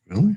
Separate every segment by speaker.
Speaker 1: Really?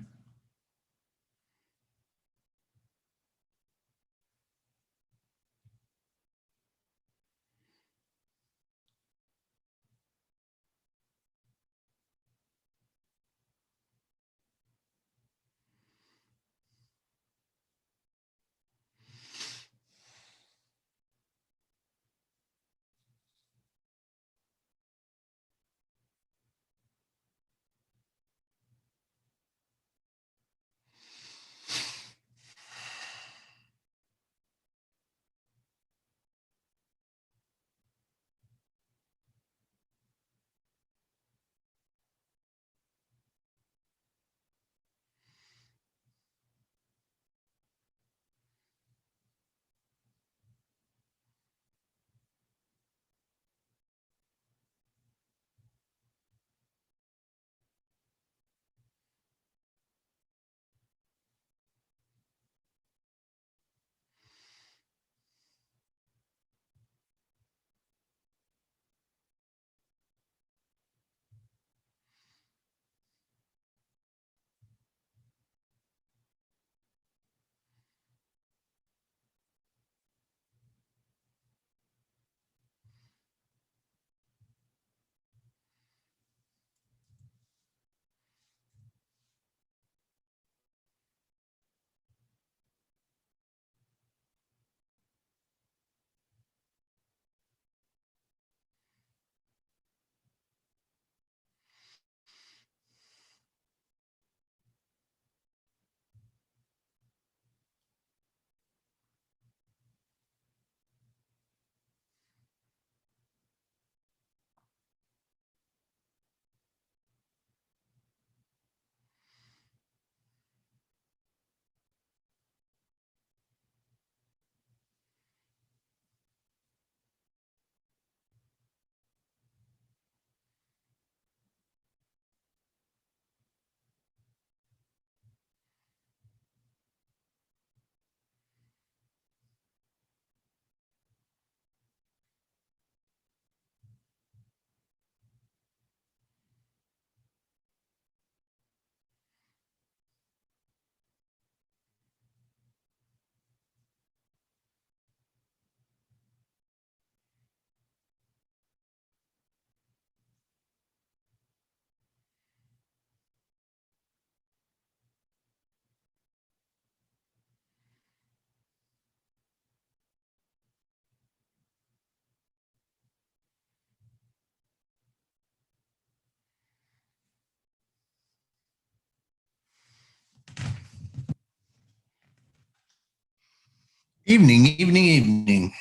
Speaker 1: Evening.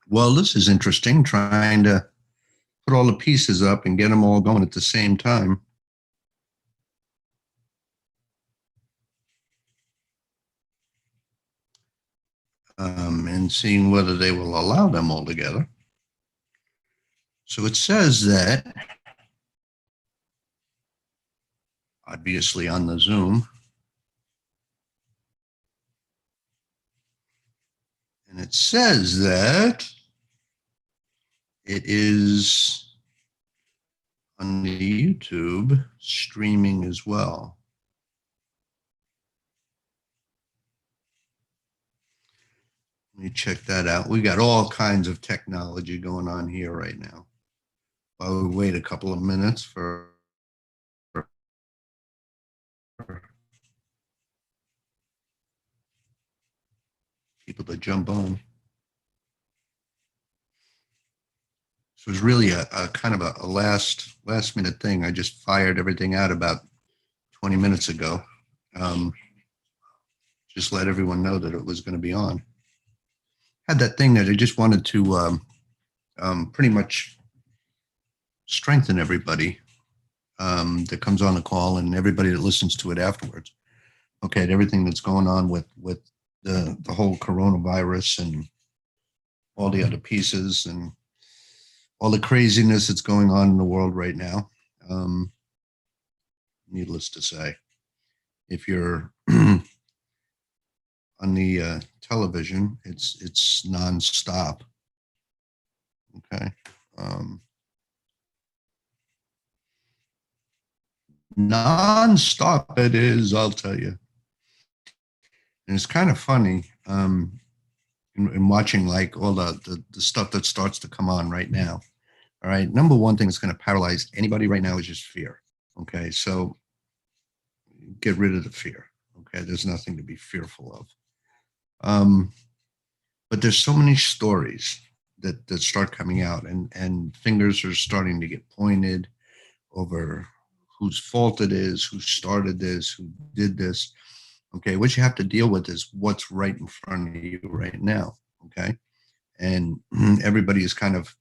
Speaker 1: Well, this is interesting, trying to put all the pieces up and get them all going at the same time. And seeing whether they will allow them all together. So it says that, obviously on the Zoom, and it says that it is on the YouTube streaming as well. Let me check that out. We got all kinds of technology going on here right now. While we wait a couple of minutes for people to jump on. So it was really a kind of a last minute thing. I just fired everything out about 20 minutes ago. Just let everyone know that it was going to be on. Had that thing that I just wanted to pretty much strengthen everybody that comes on the call and everybody that listens to it afterwards. Okay, everything that's going on with the whole coronavirus and all the other pieces and all the craziness that's going on in the world right now. Needless to say, if you're on the television, it's nonstop. Okay. nonstop it is, I'll tell you. And it's kind of funny in watching like all the stuff that starts to come on right now. All right. Number one thing that's going to paralyze anybody right now is just fear. Okay. So get rid of the fear. Okay. There's nothing to be fearful of. But there's so many stories that start coming out, and fingers are starting to get pointed over whose fault it is, who started this, who did this. Okay, what you have to deal with is what's right in front of you right now. Okay, and everybody is kind of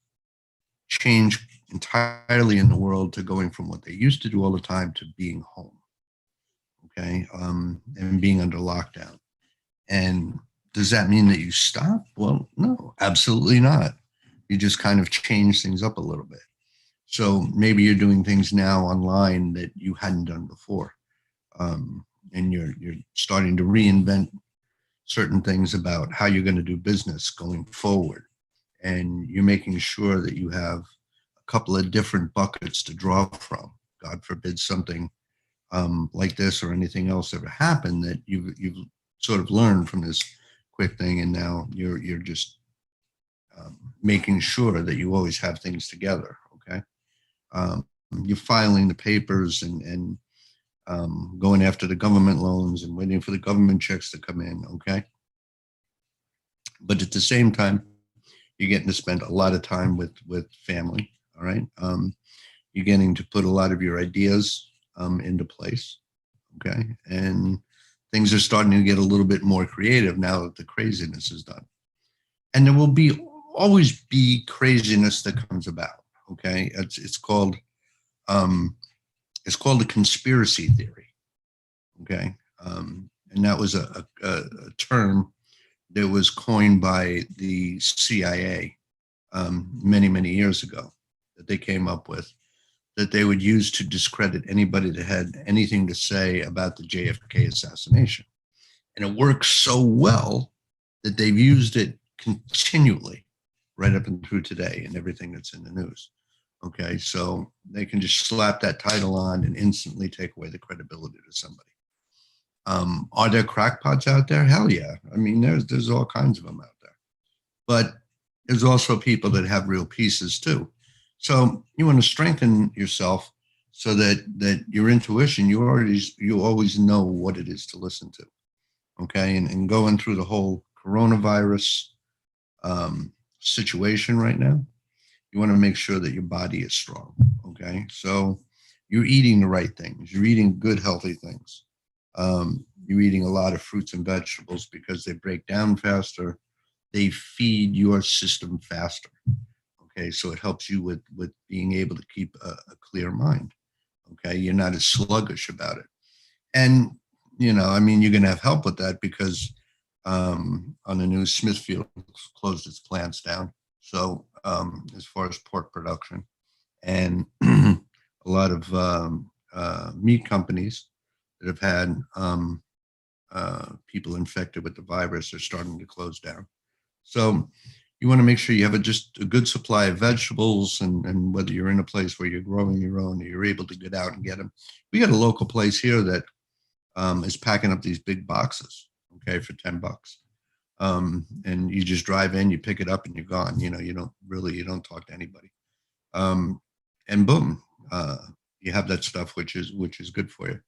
Speaker 1: changed entirely in the world to going from what they used to do all the time to being home. Okay, and being under lockdown. And does that mean that you stop? Well, no, absolutely not. You just kind of change things up a little bit. So maybe you're doing things now online that you hadn't done before, and you're starting to reinvent certain things about how you're going to do business going forward, and you're making sure that you have a couple of different buckets to draw from. God forbid something like this or anything else ever happen, that you've sort of learned from this quick thing, and now you're just making sure that you always have things together. Okay. You're filing the papers and going after the government loans and waiting for the government checks to come in. Okay. But at the same time, you're getting to spend a lot of time with family. All right. You're getting to put a lot of your ideas into place. Okay. And things are starting to get a little bit more creative now that the craziness is done. And there will always be craziness that comes about. Okay. It's called a conspiracy theory. Okay. And that was a term that was coined by the CIA many, many years ago, that they came up with, that they would use to discredit anybody that had anything to say about the JFK assassination. And it works so well that they've used it continually right up and through today and everything that's in the news. Okay, so they can just slap that title on and instantly take away the credibility to somebody. Are there crackpots out there? Hell yeah. I mean, there's all kinds of them out there. But there's also people that have real pieces too. So you want to strengthen yourself so that your intuition, you always know what it is to listen to. Okay, and going through the whole coronavirus situation right now, you want to make sure that your body is strong. Okay, so you're eating the right things. You're eating good, healthy things. You're eating a lot of fruits and vegetables because they break down faster. They feed your system faster. Okay, so it helps you with being able to keep a clear mind. Okay, you're not as sluggish about it. And, I mean, you're going to have help with that because on the news, Smithfield closed its plants down. So as far as pork production, and a lot of meat companies that have had people infected with the virus are starting to close down. So you want to make sure you have just a good supply of vegetables, and whether you're in a place where you're growing your own, or you're able to get out and get them. We got a local place here that is packing up these big boxes, okay, for $10. And you just drive in, you pick it up, and you're gone. You don't talk to anybody. And boom, you have that stuff, which is good for you.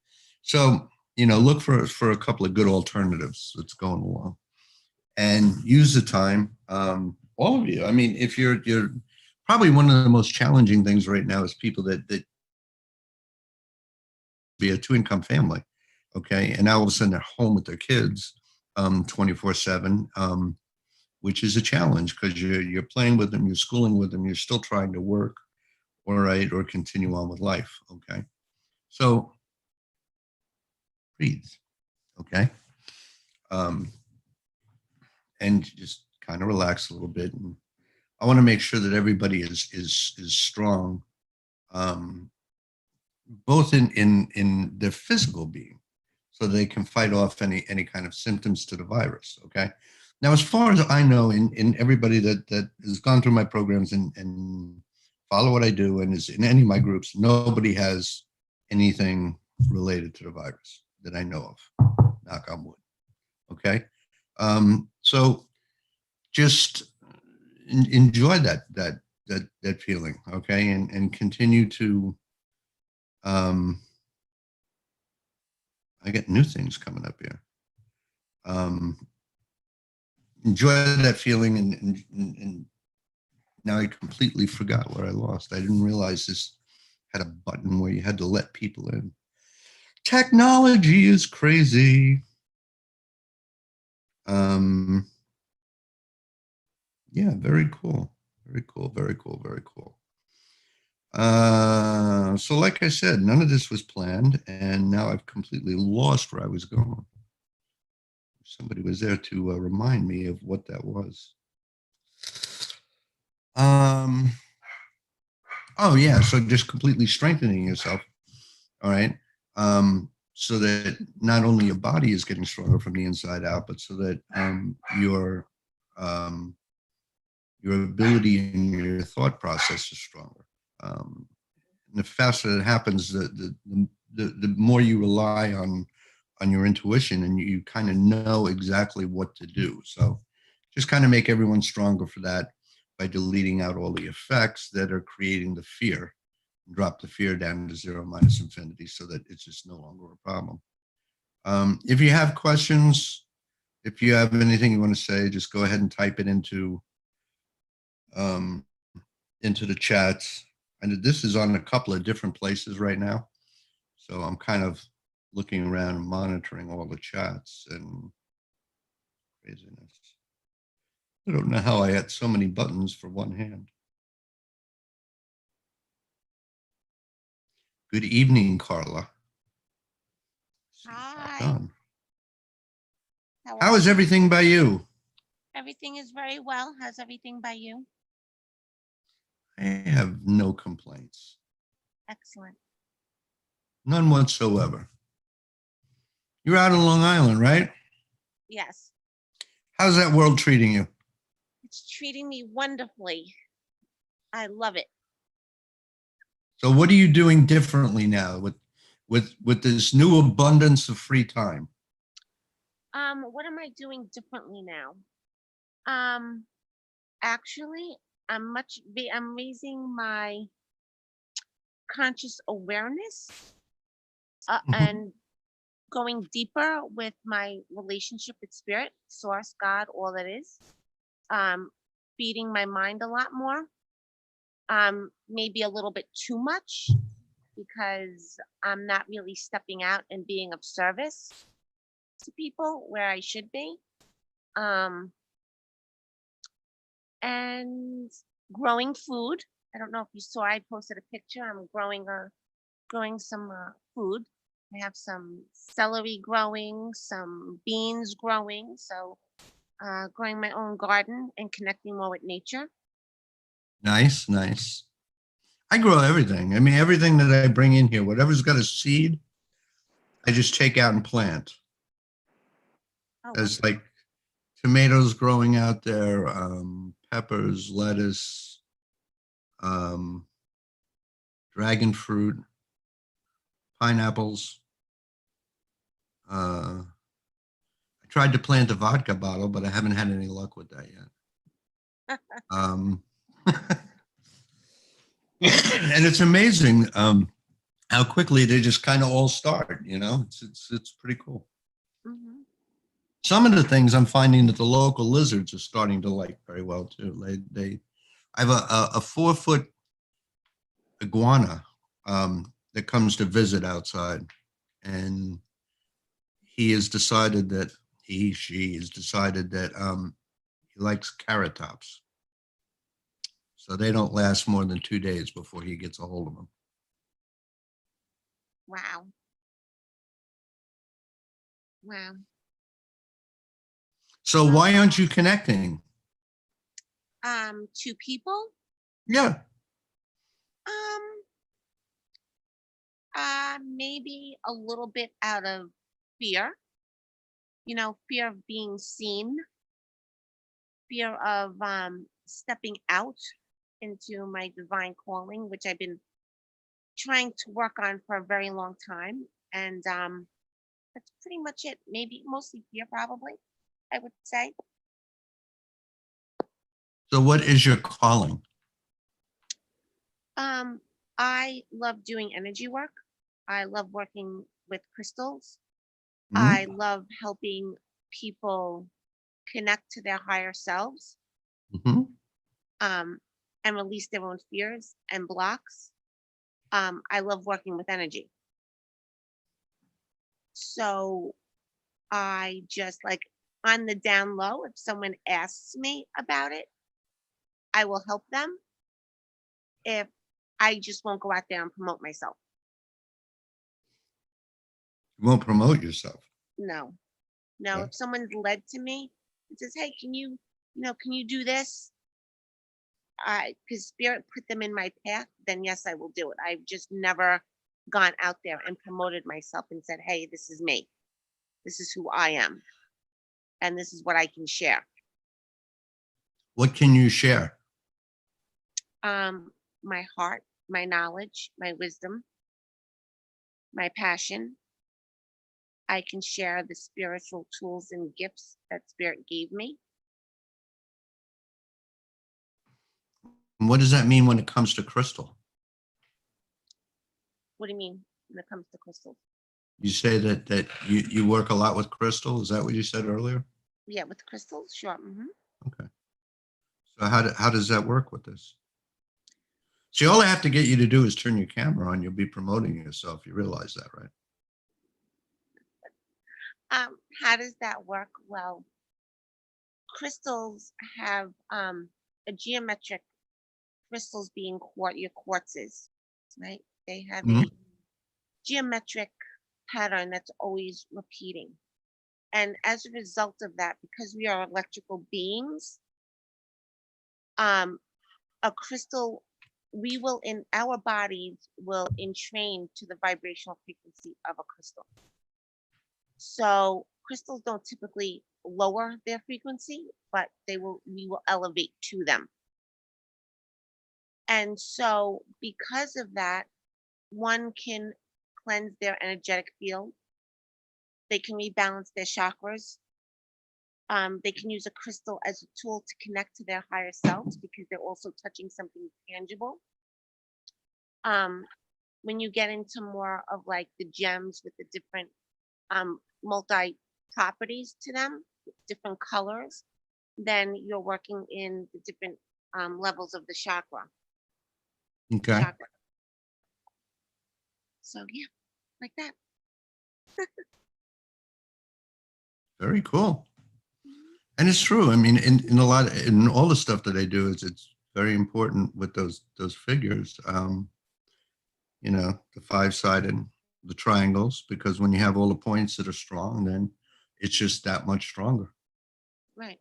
Speaker 1: So, look for a couple of good alternatives that's going along, and use the time. All of you. I mean, if you're probably one of the most challenging things right now is people that be a 2-income family. Okay. And now all of a sudden they're home with their kids 24/7, which is a challenge because you're playing with them, you're schooling with them, you're still trying to work, all right, or continue on with life. Okay. So breathe. Okay. And just kind of relax a little bit. And I want to make sure that everybody is strong, both in their physical being, so they can fight off any kind of symptoms to the virus. Okay. Now, as far as I know, in everybody that has gone through my programs and follow what I do and is in any of my groups, nobody has anything related to the virus that I know of. Knock on wood. Okay. So just enjoy that feeling. Okay. And continue to, I get new things coming up here. Enjoy that feeling, and now I completely forgot what I lost. I didn't realize this had a button where you had to let people in. Technology is crazy. Yeah, very cool. Very cool. Very cool. Very cool. So like I said, none of this was planned, and now I've completely lost where I was going. Somebody was there to remind me of what that was. Oh yeah, so just completely strengthening yourself. All right. So that not only your body is getting stronger from the inside out, but so that your ability and your thought process is stronger. And the faster it happens, the more you rely on your intuition, and you kind of know exactly what to do. So just kind of make everyone stronger for that by deleting out all the effects that are creating the fear. Drop the fear down to 0 minus infinity, so that it's just no longer a problem. If you have questions, if you have anything you want to say, just go ahead and type it into the chats. And this is on a couple of different places right now, so I'm kind of looking around and monitoring all the chats and craziness. I don't know how I had so many buttons for one hand. Good evening, Carla.
Speaker 2: Hi.
Speaker 1: How is everything by you?
Speaker 2: Everything is very well. How's everything by you?
Speaker 1: I have no complaints.
Speaker 2: Excellent.
Speaker 1: None whatsoever. You're out on Long Island, right?
Speaker 2: Yes.
Speaker 1: How's that world treating you?
Speaker 2: It's treating me wonderfully. I love it.
Speaker 1: So what are you doing differently now with this new abundance of free time?
Speaker 2: What am I doing differently now? Actually, I'm raising my conscious awareness and going deeper with my relationship with spirit, source, God, all that is. Feeding my mind a lot more. Maybe a little bit too much, because I'm not really stepping out and being of service to people where I should be. And growing food. I don't know if you saw, I posted a picture. I'm growing some food. I have some celery growing, some beans growing. So growing my own garden and connecting more with nature.
Speaker 1: Nice, nice. I grow everything. I mean, everything that I bring in here, whatever's got a seed, I just take out and plant.
Speaker 2: Oh,
Speaker 1: There's like tomatoes growing out there, peppers, lettuce, dragon fruit, pineapples. I tried to plant a vodka bottle, but I haven't had any luck with that yet. And it's amazing how quickly they just kind of all start. You know, it's pretty cool.
Speaker 2: mm-hmm.
Speaker 1: Some of the things I'm finding that the local lizards are starting to like very well too. I have a 4-foot iguana that comes to visit outside, and she has decided that he likes carrot tops. So they don't last more than 2 days before he gets a hold of them.
Speaker 2: Wow. Wow.
Speaker 1: So why aren't you connecting?
Speaker 2: To people?
Speaker 1: Yeah.
Speaker 2: Maybe a little bit out of fear. Fear of being seen, fear of stepping out into my divine calling, which I've been trying to work on for a very long time. And that's pretty much it. Maybe mostly fear, probably, I would say.
Speaker 1: So what is your calling?
Speaker 2: Um, I love doing energy work. I love working with crystals. I
Speaker 1: Mm-hmm.
Speaker 2: love helping people connect to their higher selves,
Speaker 1: Mm-hmm.
Speaker 2: um, and release their own fears and blocks. I love working with energy. So I just like on the down low, if someone asks me about it, I will help them. If I just won't go out there and promote myself.
Speaker 1: You won't promote yourself.
Speaker 2: No, no.
Speaker 1: Okay.
Speaker 2: If someone's led to me and says, "Hey, can can you do this?" I, because spirit put them in my path, then yes, I will do it. I've just never gone out there and promoted myself and said, "Hey, this is me. This is who I am, and this is what I can share."
Speaker 1: What can you share?
Speaker 2: Um, my heart, my knowledge, my wisdom, my passion. I can share the spiritual tools and gifts that spirit gave me.
Speaker 1: And what does that mean when it comes to crystal?
Speaker 2: What do you mean when it comes to crystals?
Speaker 1: You say that you work a lot with crystal. Is that what you said earlier?
Speaker 2: Yeah, with crystals, sure.
Speaker 1: Okay. So how does that work with this? See, all I have to get you to do is turn your camera on. You'll be promoting yourself. You realize that, right?
Speaker 2: How does that work? Well, crystals have a geometric crystals being your quartzes, right? They have
Speaker 1: Mhm.
Speaker 2: a geometric pattern that's always repeating. And as a result of that, because we are electrical beings, um, a crystal, we will in our bodies will entrain to the vibrational frequency of a crystal. So crystals don't typically lower their frequency, but we will elevate to them. And so because of that, one can cleanse their energetic field. They can rebalance their chakras. They can use a crystal as a tool to connect to their higher selves because they're also touching something tangible. Um, when you get into more of like the gems with the different multi properties to them, different colors, then you're working in the different levels of the
Speaker 1: Okay.
Speaker 2: chakra. So yeah, like that.
Speaker 1: Very cool.
Speaker 2: Mhm.
Speaker 1: And it's true. I mean, in all the stuff that I do, it's very important with those figures. The five-sided, the triangles, because when you have all the points that are strong, then it's just that much stronger.
Speaker 2: Right.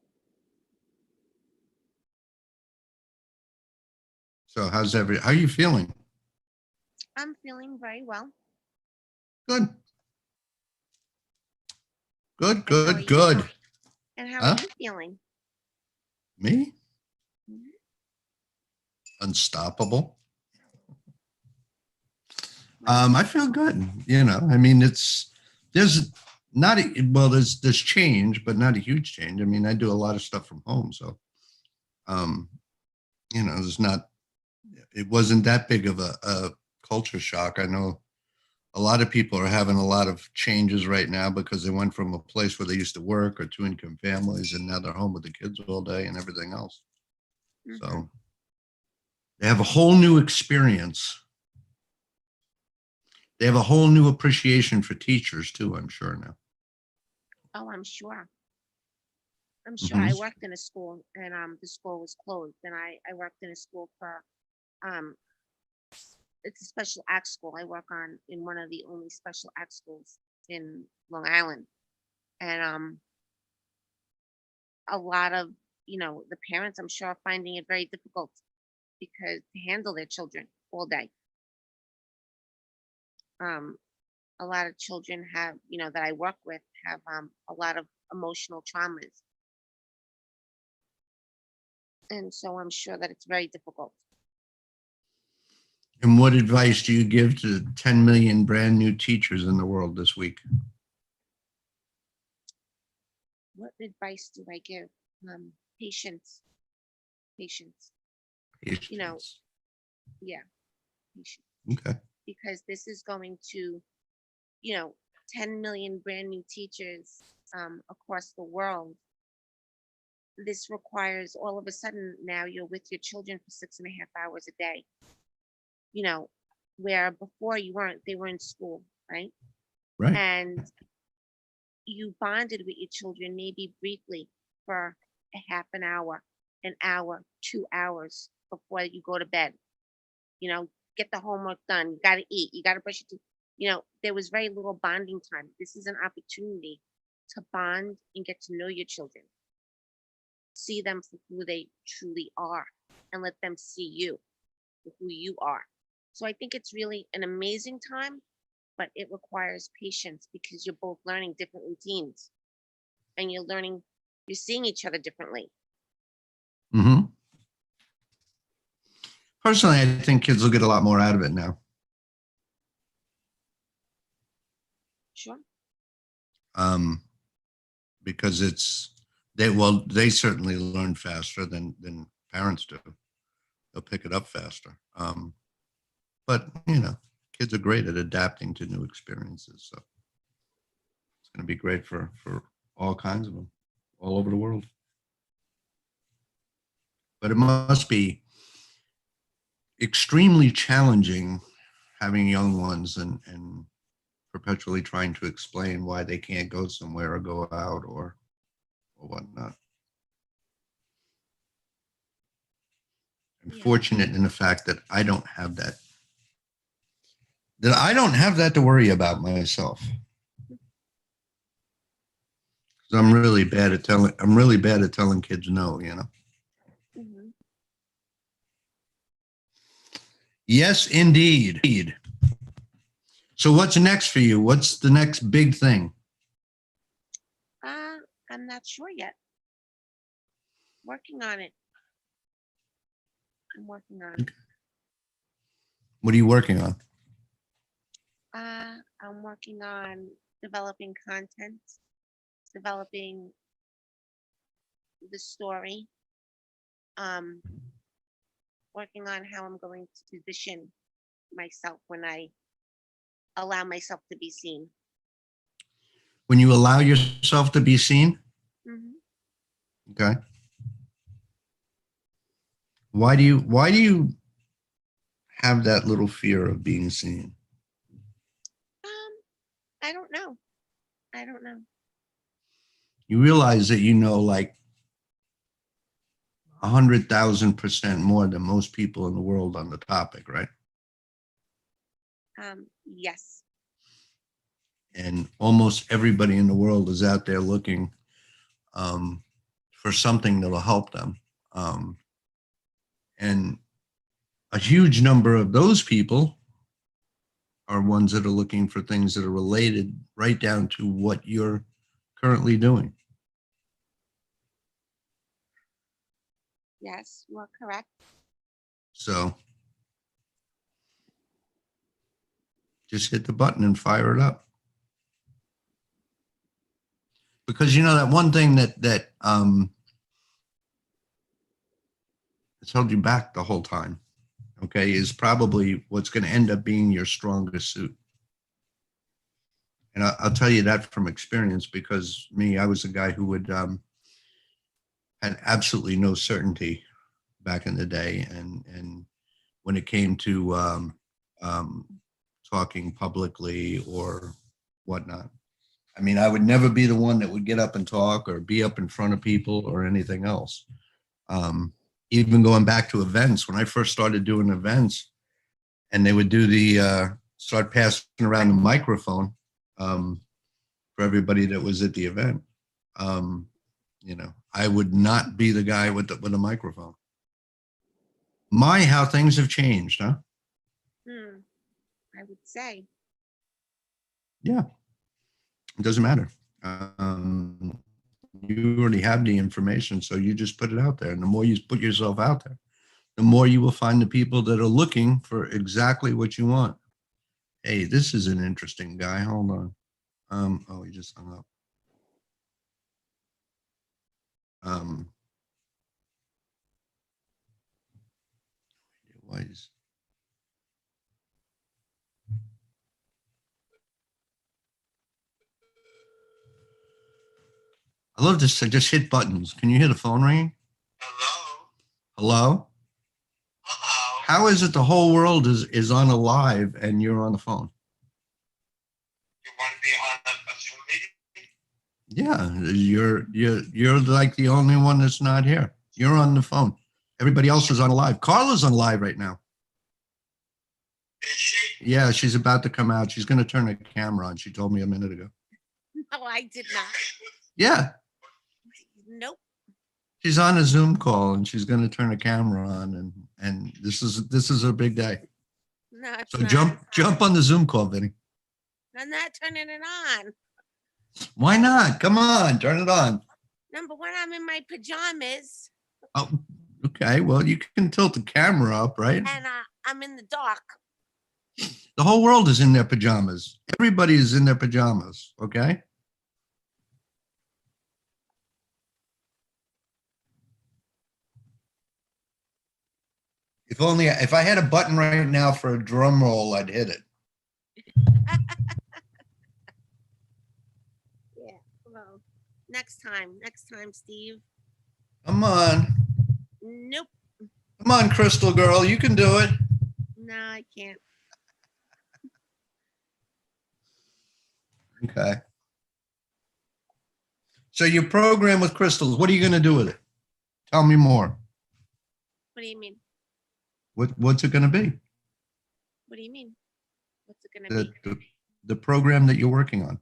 Speaker 1: So how are you feeling?
Speaker 2: I'm feeling very well.
Speaker 1: Good, good,
Speaker 2: And how are
Speaker 1: good,
Speaker 2: you?
Speaker 1: good.
Speaker 2: And how are
Speaker 1: Huh?
Speaker 2: you feeling?
Speaker 1: Me?
Speaker 2: Mhm.
Speaker 1: Unstoppable.
Speaker 2: Right.
Speaker 1: I feel good. I mean, there's not well, there's change, but not a huge change. I mean, I do a lot of stuff from home, so um, there's not. It wasn't that big of a culture shock. I know a lot of people are having a lot of changes right now because they went from a place where they used to work or two-income families, and now they're home with the kids all day and everything else.
Speaker 2: Hmm.
Speaker 1: So they have a whole new experience. They have a whole new appreciation for teachers too, I'm sure now.
Speaker 2: Oh, I'm sure. I'm sure.
Speaker 1: Hmm.
Speaker 2: I worked in a school and the school was closed and I worked in a school for um it's a special act school. I work on in one of the only special act schools in Long Island. And a lot of, the parents I'm sure are finding it very difficult because to handle their children all day. Um a lot of children have, that I work with have a lot of emotional traumas. And so I'm sure that it's very difficult.
Speaker 1: And what advice do you give to 10 million brand new teachers in the world this week?
Speaker 2: What advice do I give? Patience, patience. You know,
Speaker 1: Patience.
Speaker 2: yeah, patience.
Speaker 1: Okay.
Speaker 2: Because this is going to, you know, 10 million brand new teachers across the world. This requires all of a sudden now you're with your children for 6.5 hours a day. You know, where before you weren't, they were in school, right?
Speaker 1: Right.
Speaker 2: And you bonded with your children maybe briefly for a half an hour, 2 hours before you go to bed. You know, get the homework done. You got to eat. You got to brush your teeth. You know, there was very little bonding time. This is an opportunity to bond and get to know your children, see them for who they truly are, and let them see you for who you are. So I think it's really an amazing time, but it requires patience because you're both learning different routines and you're seeing each other differently.
Speaker 1: Mm-hmm. Personally, I think kids will get a lot more out of it now.
Speaker 2: Sure.
Speaker 1: Because they certainly learn faster than parents do. They'll pick it up faster. But kids are great at adapting to new experiences. So it's going to be great for all kinds of them, all over the world. But it must be extremely challenging having young ones and perpetually trying to explain why they can't go somewhere or go out or whatnot. I'm fortunate in the fact that I don't have that. That I don't have that to worry about myself. I'm really bad at telling kids no,
Speaker 2: Mm-hmm.
Speaker 1: Yes, indeed. So what's next for you? What's the next big thing?
Speaker 2: I'm not sure yet. Working on it. I'm working on it.
Speaker 1: What are you working on?
Speaker 2: I'm working on developing content, developing the story, working on how I'm going to position myself when I allow myself to be seen.
Speaker 1: When you allow yourself to be seen?
Speaker 2: Mm-hmm.
Speaker 1: Okay. Why do you have that little fear of being seen?
Speaker 2: I don't know.
Speaker 1: You realize that like 100,000% more than most people in the world on the topic, right?
Speaker 2: Yes.
Speaker 1: And almost everybody in the world is out there looking for something that'll help them. And a huge number of those people are ones that are looking for things that are related right down to what you're currently doing.
Speaker 2: Yes, you are correct.
Speaker 1: So just hit the button and fire it up. Because that one thing that it's held you back the whole time, okay, is probably what's going to end up being your strongest suit. And I'll tell you that from experience, because I was a guy who would had absolutely no certainty back in the day, and when it came to talking publicly or whatnot. I mean, I would never be the one that would get up and talk or be up in front of people or anything else. Even going back to events, when I first started doing events, and they would do start passing around the microphone for everybody that was at the event. I would not be the guy with the microphone. How things have changed, huh?
Speaker 2: I would say.
Speaker 1: Yeah. It doesn't matter. You already have the information, so you just put it out there. And the more you put yourself out there, the more you will find the people that are looking for exactly what you want. Hey, this is an interesting guy. Hold on. Oh, he just hung up. Why is I love this. I just hit buttons. Can you hear the phone ringing?
Speaker 3: Hello?
Speaker 1: Hello?
Speaker 3: Hello?
Speaker 1: How is it the whole world is on a live and you're on the phone?
Speaker 3: You want to be on a Zoom meeting?
Speaker 1: Yeah, you're like the only one that's not here. You're on the phone. Everybody else is on live. Carla's on live right now.
Speaker 3: Is she?
Speaker 1: Yeah, she's about to come out. She's going to turn the camera on. She told me a minute ago.
Speaker 2: No, I did not.
Speaker 1: Yeah,
Speaker 2: Nope.
Speaker 1: she's on a Zoom call and she's going to turn the camera on and this is a big day.
Speaker 2: No, it's
Speaker 1: So
Speaker 2: not.
Speaker 1: jump on the Zoom call, Vinny.
Speaker 2: I'm not turning it on.
Speaker 1: Why not? Come on, turn it on.
Speaker 2: Number one, I'm in my pajamas
Speaker 1: Oh, okay. Well, you can tilt the camera up, right?
Speaker 2: and I'm in the dark.
Speaker 1: The whole world is in their pajamas. Everybody is in their pajamas. Okay. If I had a button right now for a drum roll, I'd hit it.
Speaker 2: Yeah. Well, next time, Steve.
Speaker 1: Come on.
Speaker 2: Nope.
Speaker 1: Come on, Crystal Girl. You can do it.
Speaker 2: No, I can't.
Speaker 1: Okay. So your program with crystals, what are you going to do with it? Tell me more.
Speaker 2: What do you mean?
Speaker 1: What's it going to be?
Speaker 2: What do you mean? What's it gonna be?
Speaker 1: The program that you're working on.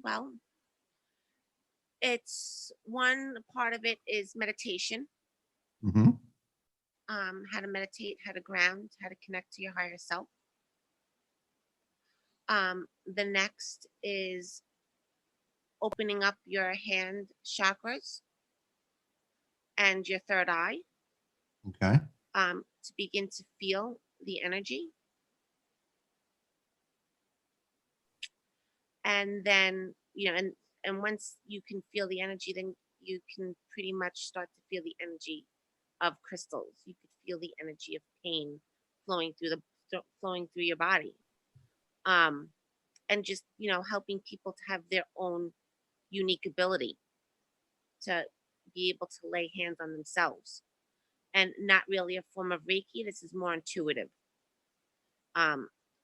Speaker 2: Well, it's one part of it is meditation.
Speaker 1: Mm-hmm.
Speaker 2: How to meditate, how to ground, how to connect to your higher self. The next is opening up your hand chakras and your third eye,
Speaker 1: Okay.
Speaker 2: to begin to feel the energy. And then, and once you can feel the energy, then you can pretty much start to feel the energy of crystals. You could feel the energy of pain flowing through your body. And just, helping people to have their own unique ability to be able to lay hands on themselves. And not really a form of Reiki. This is more intuitive.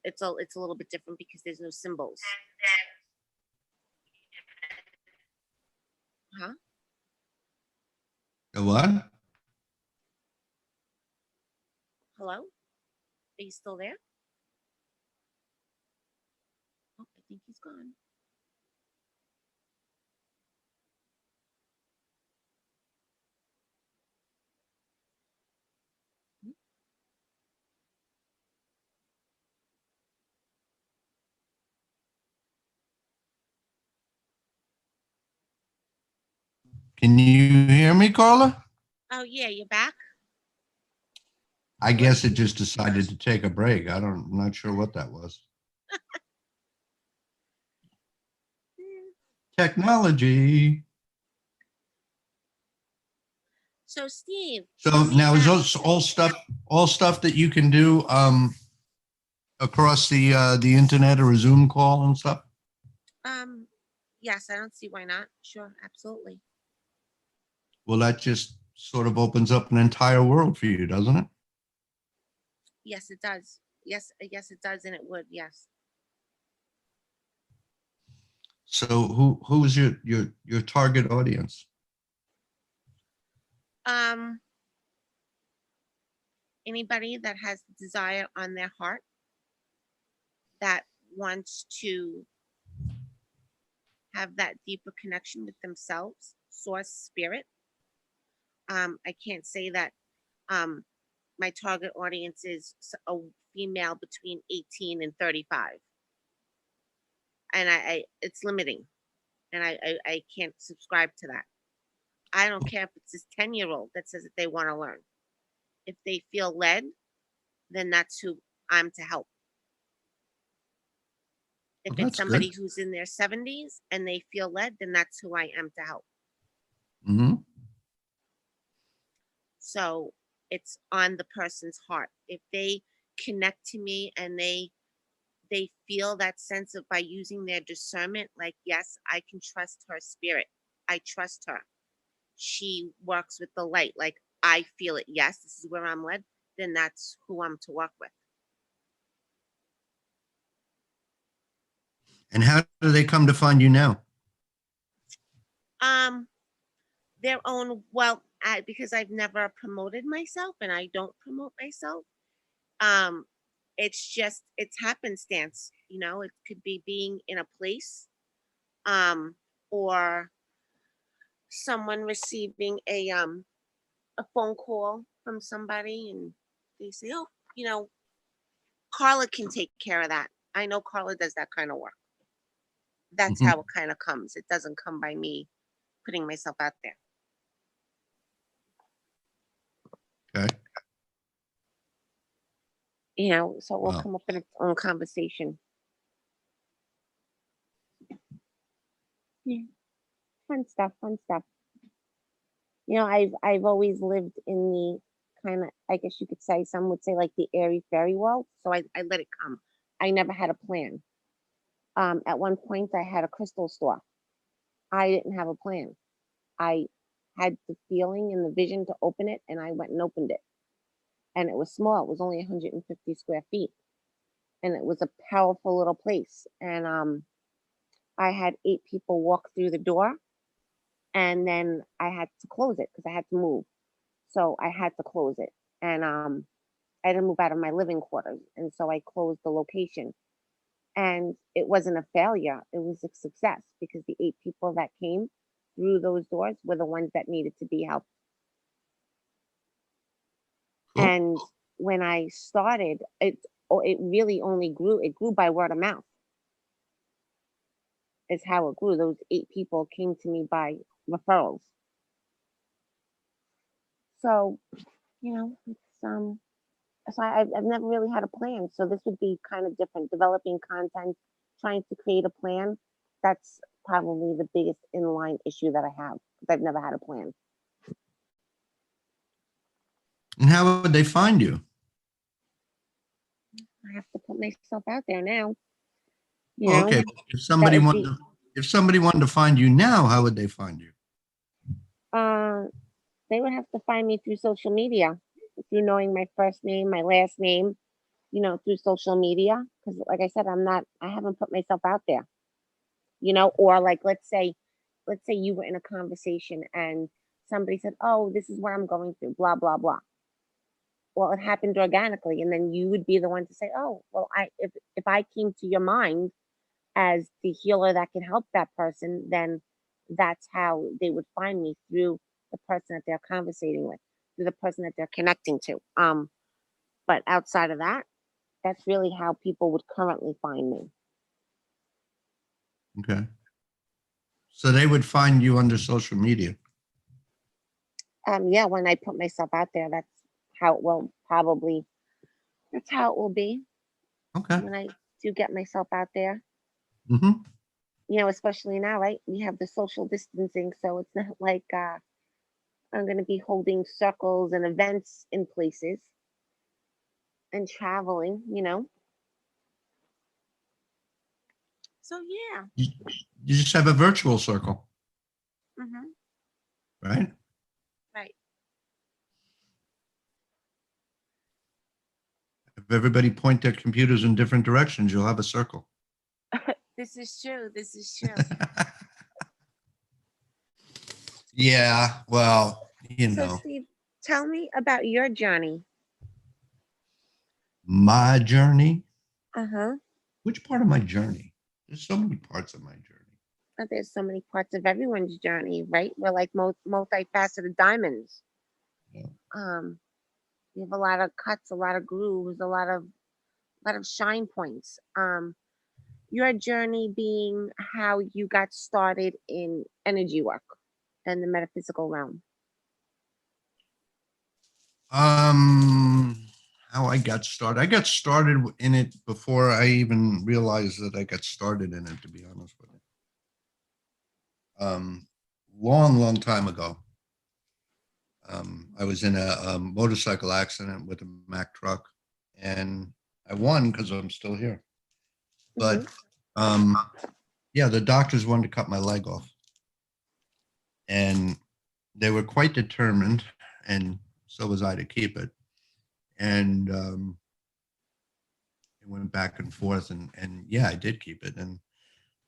Speaker 2: It's a little bit different because there's no symbols. Huh?
Speaker 1: The what?
Speaker 2: Hello? Are you still there? Oh, I think he's gone.
Speaker 1: Can you hear me, Carla?
Speaker 2: Oh yeah, you're back.
Speaker 1: I guess it just decided to take a break. I'm not sure what that was. Technology.
Speaker 2: So Steve.
Speaker 1: So now is those all stuff that you can do across the internet or a Zoom call and stuff?
Speaker 2: Yes, I don't see why not. Sure, absolutely.
Speaker 1: Well, that just sort of opens up an entire world for you, doesn't it?
Speaker 2: Yes, it does. Yes, it does, and it would. Yes.
Speaker 1: So who's your target audience?
Speaker 2: Anybody that has desire on their heart, that wants to have that deeper connection with themselves, source, spirit. I can't say that my target audience is a female between 18 and 35. And I it's limiting, and I can't subscribe to that. I don't care if it's this 10-year-old that says that they want to learn. If they feel led, then that's who I'm to help. If
Speaker 1: Well,
Speaker 2: it's
Speaker 1: that's good.
Speaker 2: somebody who's in their 70s and they feel led, then that's who I am to help.
Speaker 1: Hmm.
Speaker 2: So it's on the person's heart. If they connect to me and they feel that sense of by using their discernment, like, yes, I can trust her spirit. I trust her. She works with the light. Like, I feel it. Yes, this is where I'm led. Then that's who I'm to work with.
Speaker 1: And how do they come to find you now?
Speaker 2: Um, their own, well, because I've never promoted myself and I don't promote myself. Um, it's happenstance, it could be being in a place, or someone receiving a phone call from somebody and they say, oh, you know, Carla can take care of that. I know Carla does that kind of work. That's
Speaker 1: Mhm.
Speaker 2: how it kind of comes. It doesn't come by me putting myself out there.
Speaker 1: Okay.
Speaker 2: So it will
Speaker 1: Wow.
Speaker 2: come up in its own conversation. Yeah. Fun stuff, fun stuff. I've always lived in the kind of, I guess you could say, some would say like the airy fairy world. So I let it come. I never had a plan. At one point I had a crystal store. I didn't have a plan. I had the feeling and the vision to open it, and I went and opened it. And it was small. It was only 150 square feet, and it was a powerful little place. And I had 8 people walk through the door, and then I had to close it because I had to move. So I had to close it, and I had to move out of my living quarters, and so I closed the location. And it wasn't a failure; it was a success because the 8 people that came through those doors were the ones that needed to be helped.
Speaker 1: Cool.
Speaker 2: And when I started, it really only grew. It grew by word of mouth. Is how it grew. Those 8 people came to me by referrals. So it's so I've never really had a plan. So this would be kind of different. Developing content, trying to create a plan. That's probably the biggest inline issue that I have because I've never had a plan.
Speaker 1: And how would they find you?
Speaker 2: I have to put myself out there now.
Speaker 1: Well, okay. If
Speaker 2: That
Speaker 1: somebody
Speaker 2: would
Speaker 1: wanted
Speaker 2: be
Speaker 1: to, if somebody wanted to find you now, how would they find you?
Speaker 2: uh they would have to find me through social media, through knowing my first name, my last name, through social media. Because like I said, I haven't put myself out there, or like let's say you were in a conversation and somebody said, oh, this is what I'm going through, blah, blah, blah. Well, it happened organically. And then you would be the one to say, oh, well, if I came to your mind as the healer that can help that person, then that's how they would find me through the person that they're conversating with, through the person that they're connecting to. But outside of that, that's really how people would currently find me.
Speaker 1: Okay. So they would find you under social media.
Speaker 2: Yeah, when I put myself out there, that's how it will probably, that's how it will be
Speaker 1: Okay.
Speaker 2: when I do get myself out there.
Speaker 1: Hmm.
Speaker 2: Especially now, right? We have the social distancing, so it's not like I'm going to be holding circles and events in places and traveling. So yeah.
Speaker 1: You just have a virtual circle,
Speaker 2: Hmm.
Speaker 1: right?
Speaker 2: Right.
Speaker 1: If everybody point their computers in different directions, you'll have a circle.
Speaker 2: This is true. This is true.
Speaker 1: Yeah, well,
Speaker 2: So Steve, tell me about your journey.
Speaker 1: my journey.
Speaker 2: Uh-huh.
Speaker 1: Which part of my journey? There's so many parts of my journey.
Speaker 2: There's so many parts of everyone's journey, right? We're like multifaceted diamonds.
Speaker 1: Yeah.
Speaker 2: We have a lot of cuts, a lot of grooves, a lot of shine points. Your journey being how you got started in energy work. in the metaphysical realm?
Speaker 1: How I got started. I got started in it before I even realized that I got started in it, to be honest with you. Long time ago. I was in a motorcycle accident with a Mack truck, and I won because I'm still here. But yeah, the doctors wanted to cut my leg off, and they were quite determined, and so was I, to keep it. And it went back and forth, and yeah, I did keep it. And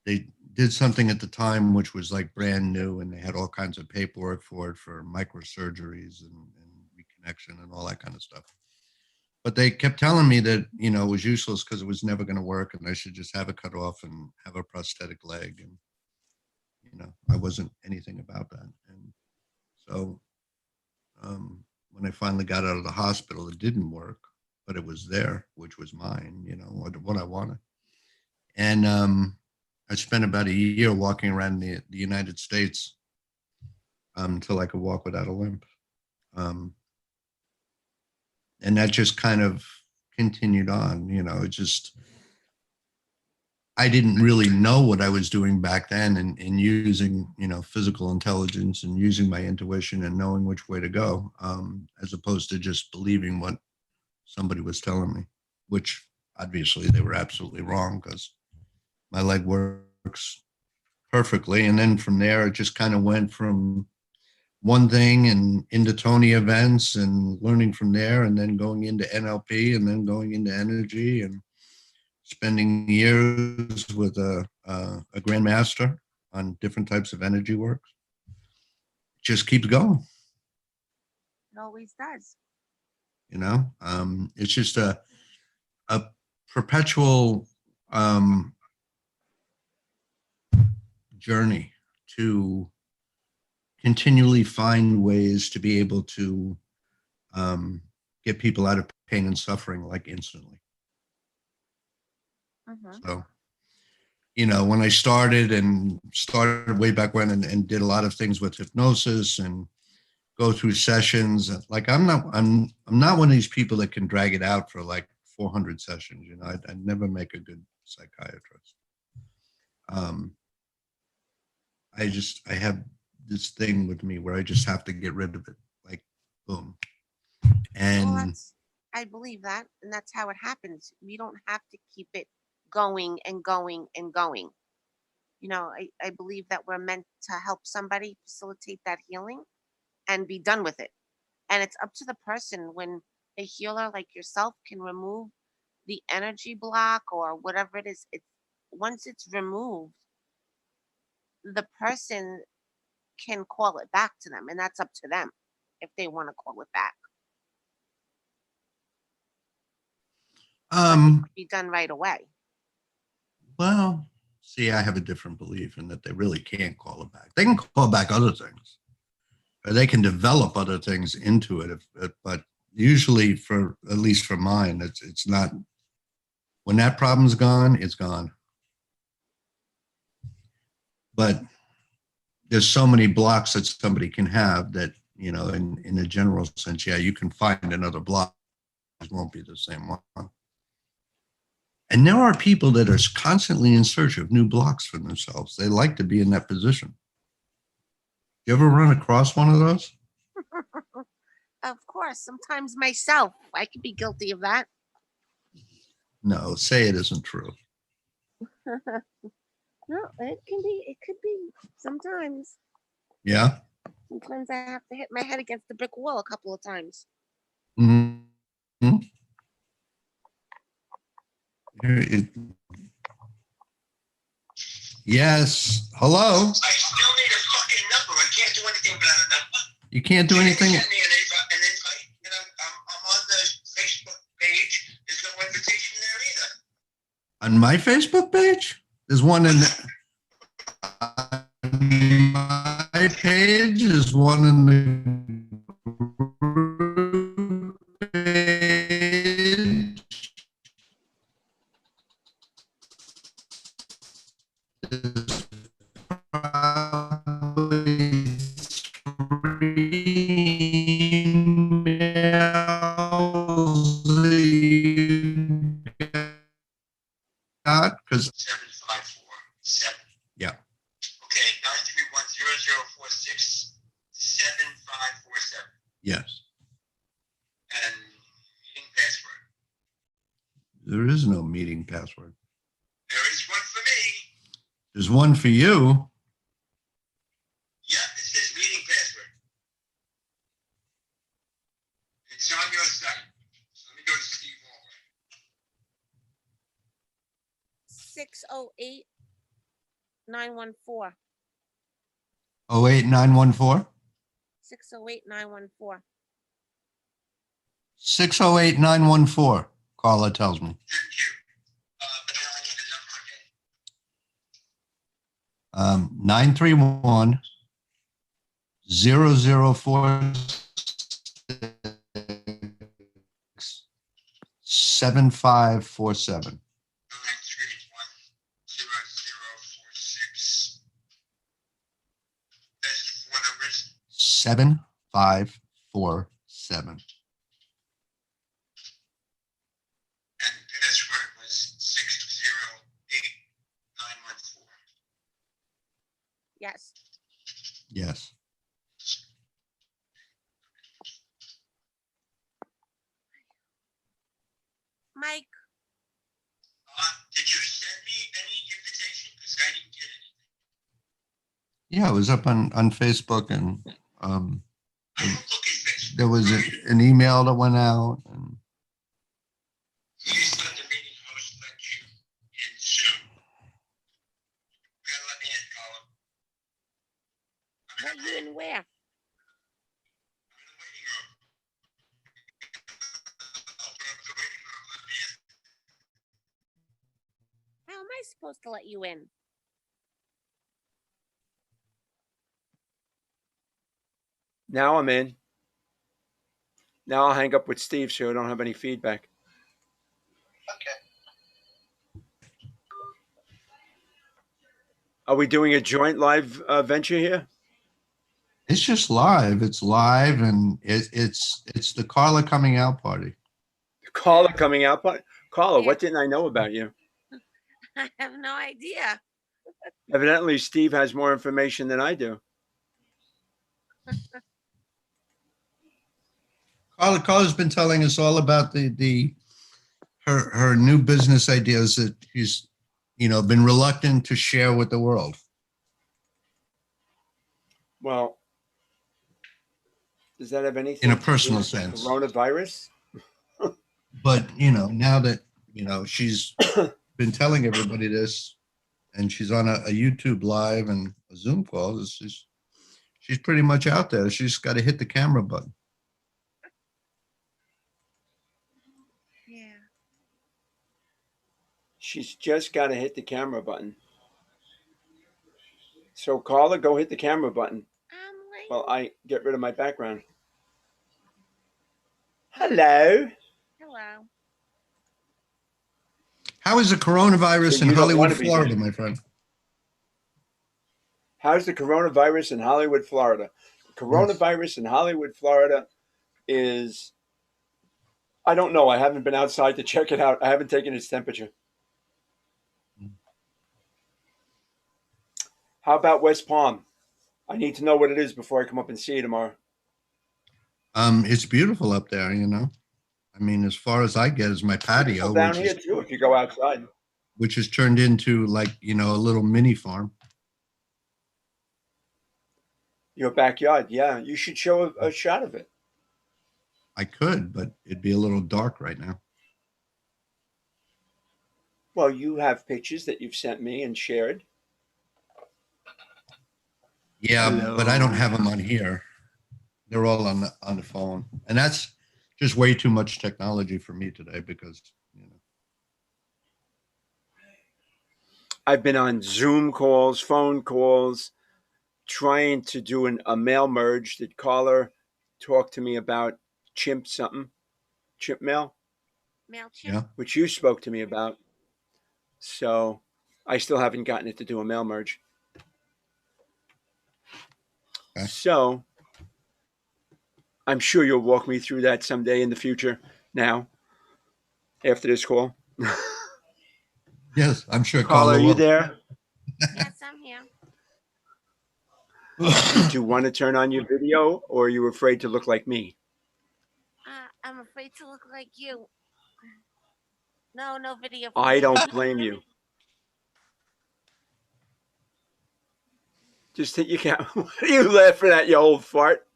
Speaker 1: they did something at the time which was like brand new, and they had all kinds of paperwork for it, for microsurgeries and reconnection and all that kind of stuff. But they kept telling me that, you know, it was useless because it was never going to work, and I should just have it cut off and have a prosthetic leg. And, you know, I wasn't anything about that. And so when I finally got out of the hospital, it didn't work, but it was there, which was mine, you know, what I wanted. And I spent about a year walking around the United States until I could walk without a limp. And that just kind of continued on, you know, it just, I didn't really know what I was doing back then, and using, you know, physical intelligence and using my intuition and knowing which way to go, as opposed to just believing what somebody was telling me, which obviously they were absolutely wrong, because my leg works perfectly. And then from there, it just kind of went from one thing and into Tony events and learning from there, and then going into NLP, and then going into energy, and spending years with a grandmaster on different types of energy work. It just keeps going.
Speaker 2: It always does.
Speaker 1: You know, it's just a perpetual journey to continually find ways to be able to get people out of pain and suffering, like, instantly. So, you know, when I started way back when, and did a lot of things with hypnosis and go through sessions, like, I'm not one of these people that can drag it out for like 400 sessions. You know, I'd never make a good psychiatrist. I have this thing with me where I just have to get rid of it, like, boom. And
Speaker 2: I believe that, and that's how it happens. We don't have to keep it going and going and going. You know, I believe that we're meant to help somebody facilitate that healing and be done with it. And it's up to the person. When a healer like yourself can remove the energy block or whatever it is, it's once it's removed, the person can call it back to them, and that's up to them if they want to call it back. But it can be done right away.
Speaker 1: Well, see, I have a different belief in that they really can't call it back. They can call back other things, or they can develop other things into it. But usually, for at least for mine, it's not. When that problem's gone, it's gone. But there's so many blocks that somebody can have that, you know, in a general sense, yeah, you can find another block. It won't be the same one. And there are people that are constantly in search of new blocks for themselves. They like to be in that position. You ever run across one of those?
Speaker 2: Of course, sometimes myself, I could be guilty of that.
Speaker 1: No, say it isn't true.
Speaker 2: No, it can be. It could be sometimes.
Speaker 1: Yeah.
Speaker 2: Sometimes I have to hit my head against the brick wall a couple of times.
Speaker 1: Mm-hmm. Yes. Hello.
Speaker 3: I still need a fucking number. I can't do anything without a number.
Speaker 1: You can't do anything.
Speaker 3: Send me an invite. You know, I'm on the Facebook page. There's no invitation there either.
Speaker 1: On my Facebook page? There's one in my page. There's one in the page. There's probably
Speaker 3: 00467547.
Speaker 1: Yes.
Speaker 3: And meeting password.
Speaker 1: There is no meeting password.
Speaker 3: There is one for me.
Speaker 1: There's one for you.
Speaker 3: Yeah, it says meeting password. It's on your site. So let me go to Steve Warberg.
Speaker 2: 608914.
Speaker 1: 08914
Speaker 2: 608914.
Speaker 1: 608914. Carla tells me.
Speaker 3: Thank you. But now I need the number again.
Speaker 1: 931 0046 7547.
Speaker 3: 931-0046. That's 4 numbers.
Speaker 1: 7547.
Speaker 3: And password was 608914.
Speaker 2: Yes.
Speaker 1: Yes.
Speaker 2: Mike,
Speaker 3: Did you send me any invitation? Because I didn't get anything.
Speaker 1: Yeah, it was up on Facebook, and
Speaker 3: I don't look at Facebook.
Speaker 1: there was an email that went out. And
Speaker 3: Please let the meeting host let you in soon. You gotta let me in, Colin.
Speaker 2: let you in where?
Speaker 3: I'm in the waiting room. Open up the waiting room. Let me in.
Speaker 2: How am I supposed to let you in?
Speaker 4: Now I'm in. Now I'll hang up with Steve so I don't have any feedback.
Speaker 3: Okay.
Speaker 4: Are we doing a joint live venture here?
Speaker 1: it's just live. It's live, and it's the Carla coming out party.
Speaker 4: Carla coming out. Carla,
Speaker 2: Yeah.
Speaker 4: what didn't I know about you?
Speaker 2: I have no idea.
Speaker 4: Evidently, Steve has more information than I do.
Speaker 1: Carla's been telling us all about her new business ideas that she's, been reluctant to share with the world.
Speaker 4: Well, does that have anything
Speaker 1: In a
Speaker 4: to do
Speaker 1: personal
Speaker 4: with
Speaker 1: sense.
Speaker 4: coronavirus?
Speaker 1: But, now that, she's been telling everybody this, and she's on a YouTube live and a Zoom call, she's pretty much out there. She's got to hit the camera button.
Speaker 2: Yeah.
Speaker 4: She's just got to hit the camera button. So, Carla, go hit the camera button. Well, I get rid of my background. Hello.
Speaker 2: Hello.
Speaker 1: How is the coronavirus
Speaker 4: So
Speaker 1: in
Speaker 4: you don't
Speaker 1: Hollywood,
Speaker 4: wanna be
Speaker 1: Florida,
Speaker 4: there.
Speaker 1: my friend?
Speaker 4: How's the coronavirus in Hollywood, Florida? Coronavirus in Hollywood, Florida is, I don't know. I haven't been outside to check it out. I haven't taken its temperature. How about West Palm? I need to know what it is before I come up and see you tomorrow.
Speaker 1: It's beautiful up there, I mean, as far as I get is my patio,
Speaker 4: Well, down here too, if you go outside.
Speaker 1: which is turned into like, a little mini farm.
Speaker 4: Your backyard, yeah. You should show a shot of it.
Speaker 1: I could, but it'd be a little dark right now.
Speaker 4: Well, you have pictures that you've sent me and shared.
Speaker 1: Yeah,
Speaker 4: Hello.
Speaker 1: but I don't have them on here. They're all on the phone, and that's just way too much technology for me today because,
Speaker 4: I've been on Zoom calls, phone calls, trying to do a mail merge. Did Caller talk to me about Chimp something? Chimp mail?
Speaker 2: MailChimp.
Speaker 1: yeah.
Speaker 4: Which you spoke to me about. So I still haven't gotten it to do a mail merge.
Speaker 1: Okay.
Speaker 4: So I'm sure you'll walk me through that someday in the future now, after this call.
Speaker 1: Yes, I'm sure
Speaker 4: Carla,
Speaker 1: Carla
Speaker 4: are
Speaker 1: will.
Speaker 4: you there?
Speaker 2: Yes, I'm here.
Speaker 4: Did you want to turn on your video, or are you afraid to look like me?
Speaker 2: I'm afraid to look like you. No, no video.
Speaker 4: I
Speaker 2: please.
Speaker 4: don't blame you. Just hit your camera. What are you laughing at, you old fart?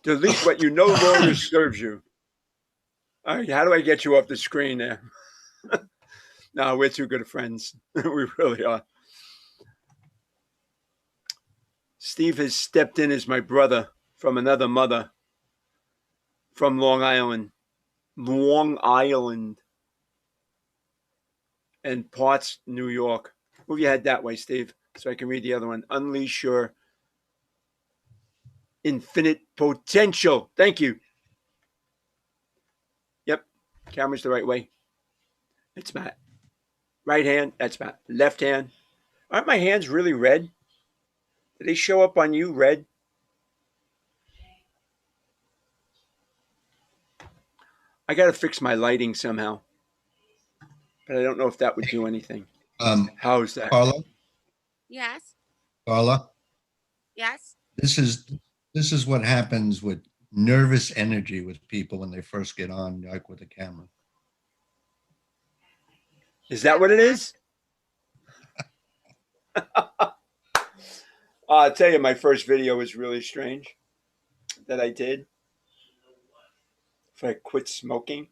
Speaker 4: Delete what you no longer serves you. All right, how do I get you off the screen there? No, we're too good of friends. We really are. Steve has stepped in as my brother from another mother from Long Island. Long Island. And parts New York. Move your head that way, Steve, so I can read the other one. Unleash your infinite potential. Thank you. Yep, camera's the right way. It's Matt. Right hand, that's Matt. Left hand. Aren't my hands really red? Did they show up on you red? I got to fix my lighting somehow, but I don't know if that would do anything. How's that?
Speaker 2: Yes.
Speaker 1: Carla,
Speaker 2: Yes.
Speaker 1: this is what happens with nervous energy with people when they first get on, like with a camera.
Speaker 4: Is that what it is? I'll tell you, my first video was really strange that I did. If I quit smoking.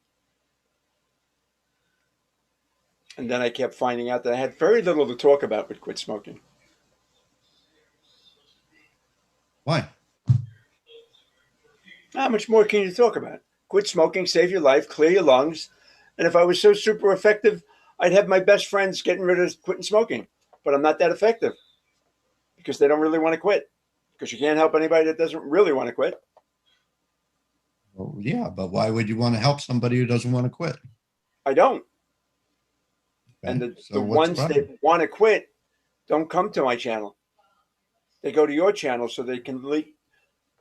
Speaker 4: And then I kept finding out that I had very little to talk about with quit smoking.
Speaker 1: Why?
Speaker 4: How much more can you talk about? Quit smoking, save your life, clear your lungs. And if I was so super effective, I'd have my best friends getting rid of quitting smoking. But I'm not that effective because they don't really want to quit. Because you can't help anybody that doesn't really want to quit.
Speaker 1: Well, yeah, but why would you want to help somebody who doesn't want to quit?
Speaker 4: I don't.
Speaker 1: Okay,
Speaker 4: And the
Speaker 1: so
Speaker 4: ones that want to quit don't come to my channel. They go to your channel so they can delete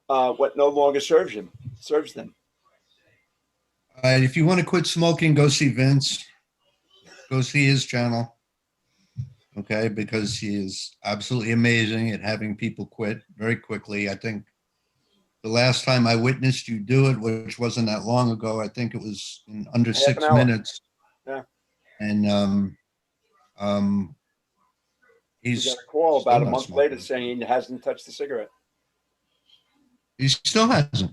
Speaker 4: what no longer serves them.
Speaker 1: If you want to quit smoking, go see Vince. Go see his channel. Okay, because he is absolutely amazing at having people quit very quickly. I think the last time I witnessed you do it, which wasn't that long ago, I think it was in under
Speaker 4: Half an
Speaker 1: 6
Speaker 4: hour.
Speaker 1: minutes.
Speaker 4: Yeah.
Speaker 1: And
Speaker 4: He
Speaker 1: he's
Speaker 4: got a call
Speaker 1: still
Speaker 4: about a
Speaker 1: not
Speaker 4: month
Speaker 1: smoking.
Speaker 4: later saying he hasn't touched the cigarette.
Speaker 1: He still hasn't.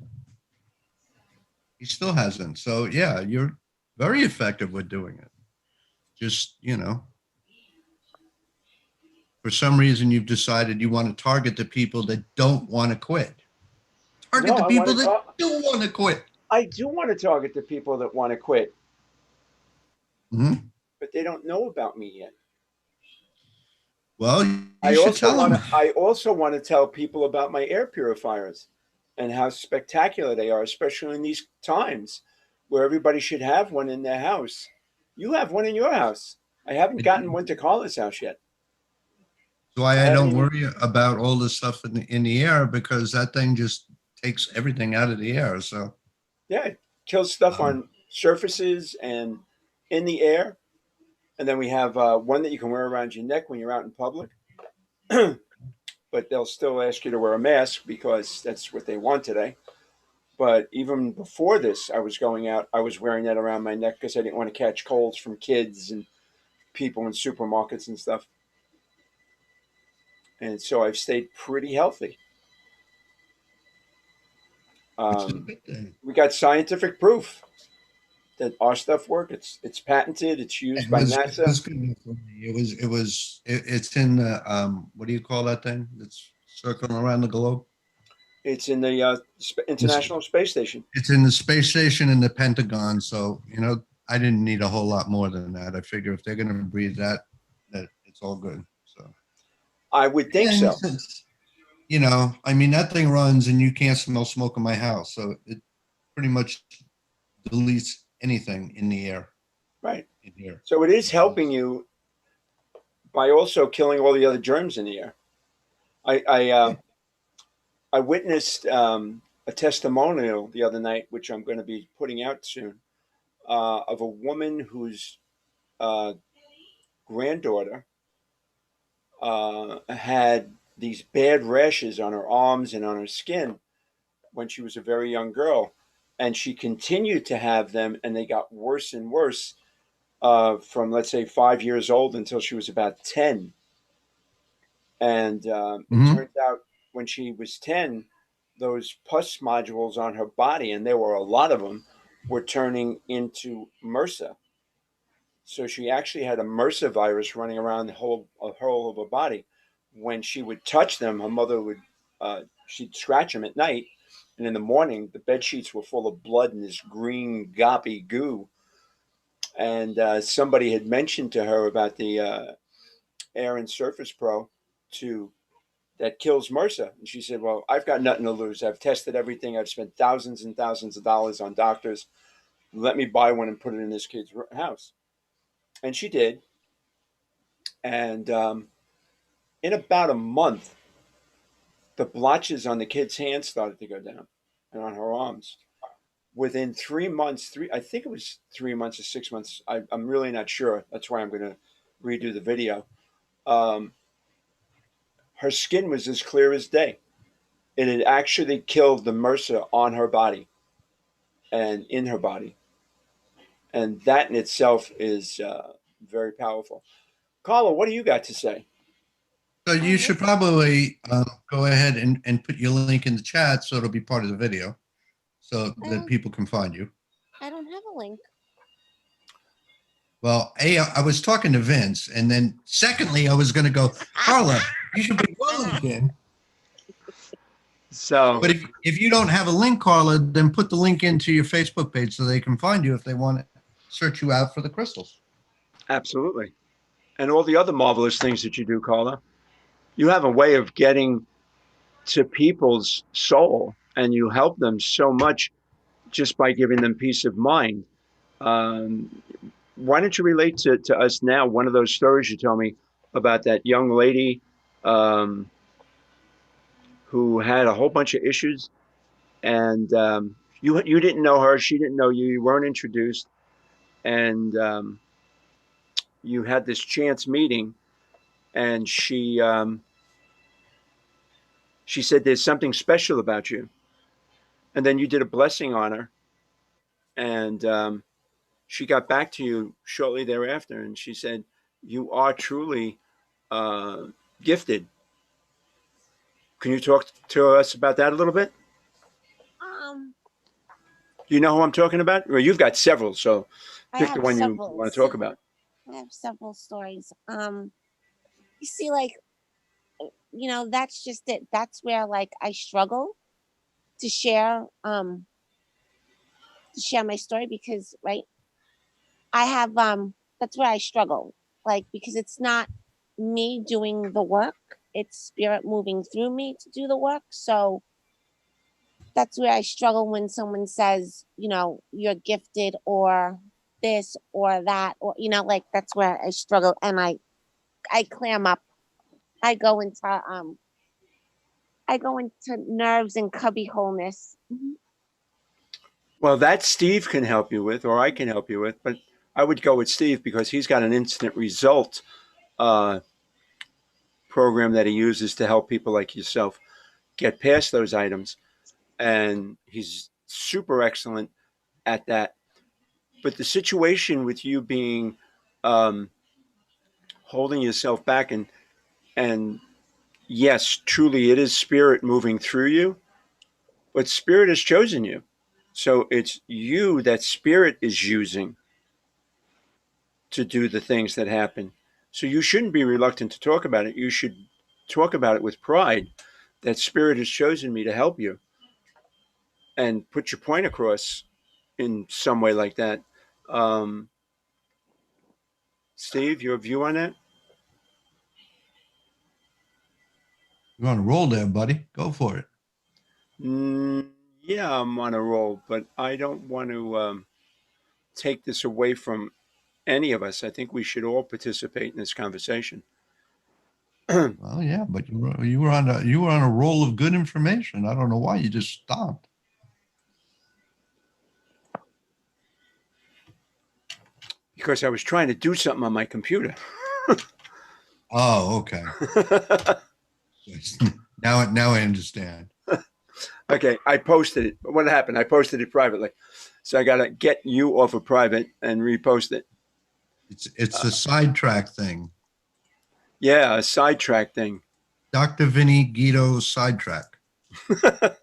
Speaker 1: He still hasn't. So yeah, you're very effective with doing it. Just, for some reason you've decided you want to target the people that don't want to quit. Target the
Speaker 4: I
Speaker 1: people
Speaker 4: wanna
Speaker 1: that do want to quit.
Speaker 4: I do want to target the people that want to quit,
Speaker 1: Mhm.
Speaker 4: but they don't know about me yet.
Speaker 1: Well, you should tell them.
Speaker 4: I also want to tell people about my air purifiers and how spectacular they are, especially in these times where everybody should have one in their house. You have one in your house. I haven't gotten one to Carla's house yet.
Speaker 1: That's why I don't worry about all the stuff in the air, because that thing just takes everything out of the air. So
Speaker 4: yeah, it kills stuff on surfaces and in the air. And then we have one that you can wear around your neck when you're out in public. But they'll still ask you to wear a mask because that's what they want today. But even before this, I was going out, I was wearing that around my neck because I didn't want to catch colds from kids and people in supermarkets and stuff. And so I've stayed pretty healthy. We got scientific proof that our stuff works. It's patented. It's used by NASA.
Speaker 1: It's in the what do you call that thing that's circling around the globe?
Speaker 4: It's in the International Space Station.
Speaker 1: It's in the space station in the Pentagon. So I didn't need a whole lot more than that. I figure if they're going to breathe that it's all good. So
Speaker 4: I would think so.
Speaker 1: I mean, that thing runs and you can't smell smoke in my house. So it pretty much deletes anything in the air.
Speaker 4: Right.
Speaker 1: In here.
Speaker 4: So it is helping you by also killing all the other germs in the air. I witnessed a testimonial the other night, which I'm going to be putting out soon, of a woman whose granddaughter had these bad rashes on her arms and on her skin when she was a very young girl. And she continued to have them, and they got worse and worse from, let's say, 5 years old until she was about 10. And it
Speaker 1: Hmm.
Speaker 4: turns out when she was 10, those pus nodules on her body, and there were a lot of them, were turning into MRSA. So she actually had a MRSA virus running around the whole of her body. When she would touch them, her mother would, she'd scratch them at night. And in the morning, the bed sheets were full of blood and this green, goppy goo. And somebody had mentioned to her about the Air and Surface Pro to that kills MRSA. And she said, well, I've got nothing to lose. I've tested everything. I've spent thousands and thousands of dollars on doctors. Let me buy one and put it in this kid's house. And she did. And in about a month, the blotches on the kid's hands started to go down and on her arms. Within 3 months, I think it was 3 months or 6 months. I'm really not sure. That's why I'm going to redo the video. Um, her skin was as clear as day. It had actually killed the MRSA on her body and in her body. And that in itself is very powerful. Carla, what do you got to say?
Speaker 1: So you should
Speaker 2: Listen,
Speaker 1: probably go ahead and put your link in the chat so it'll be part of the video so
Speaker 2: I
Speaker 1: that
Speaker 2: don't,
Speaker 1: people can find you.
Speaker 2: I don't have a link.
Speaker 1: Well, I was talking to Vince, and then secondly, I was going to go, Carla, you should put your link in.
Speaker 4: So,
Speaker 1: But if you don't have a link, Carla, then put the link into your Facebook page so they can find you if they want to search you out for the crystals.
Speaker 4: absolutely. And all the other marvelous things that you do, Carla. You have a way of getting to people's soul, and you help them so much just by giving them peace of mind. Um, why don't you relate to us now one of those stories you told me about that young lady um, who had a whole bunch of issues, and you didn't know her, she didn't know you, you weren't introduced, and you had this chance meeting, and she said there's something special about you, and then you did a blessing on her, and she got back to you shortly thereafter, and she said you are truly uh, gifted. Can you talk to us about that a little bit?
Speaker 2: Um,
Speaker 4: You know who I'm talking about? Well, you've got several, so
Speaker 2: I
Speaker 4: pick the
Speaker 2: have
Speaker 4: one you
Speaker 2: several.
Speaker 4: want to talk about.
Speaker 2: I have several stories. You see, like, that's just it. That's where, like, I struggle to share my story because, right, I have, that's where I struggle, like, because it's not me doing the work, it's spirit moving through me to do the work. So that's where I struggle when someone says, you're gifted or this or that, or, like, that's where I struggle, and I clam up. I go into, nerves and cubby wholeness.
Speaker 4: Well, that Steve can help you with, or I can help you with, but I would go with Steve because he's got an instant result uh, program that he uses to help people like yourself get past those items. And he's super excellent at that. But the situation with you being um, holding yourself back, and yes, truly it is spirit moving through you, but spirit has chosen you. So it's you that spirit is using to do the things that happen. So you shouldn't be reluctant to talk about it. You should talk about it with pride that spirit has chosen me to help you and put your point across in some way like that. Um, Steve, your view on that?
Speaker 1: You're on a roll there, buddy. Go for it.
Speaker 4: Mm, yeah, I'm on a roll, but I don't want to take this away from any of us. I think we should all participate in this conversation.
Speaker 1: Well, yeah, but you were on a roll of good information. I don't know why you just stopped.
Speaker 4: Because I was trying to do something on my computer.
Speaker 1: Oh, okay. Now I understand.
Speaker 4: Okay, I posted it. What happened? I posted it privately. So I got to get you off of private and repost it.
Speaker 1: It's a sidetrack thing.
Speaker 4: Yeah, a sidetrack thing.
Speaker 1: Dr. Vinny Guido sidetrack.
Speaker 4: Wait a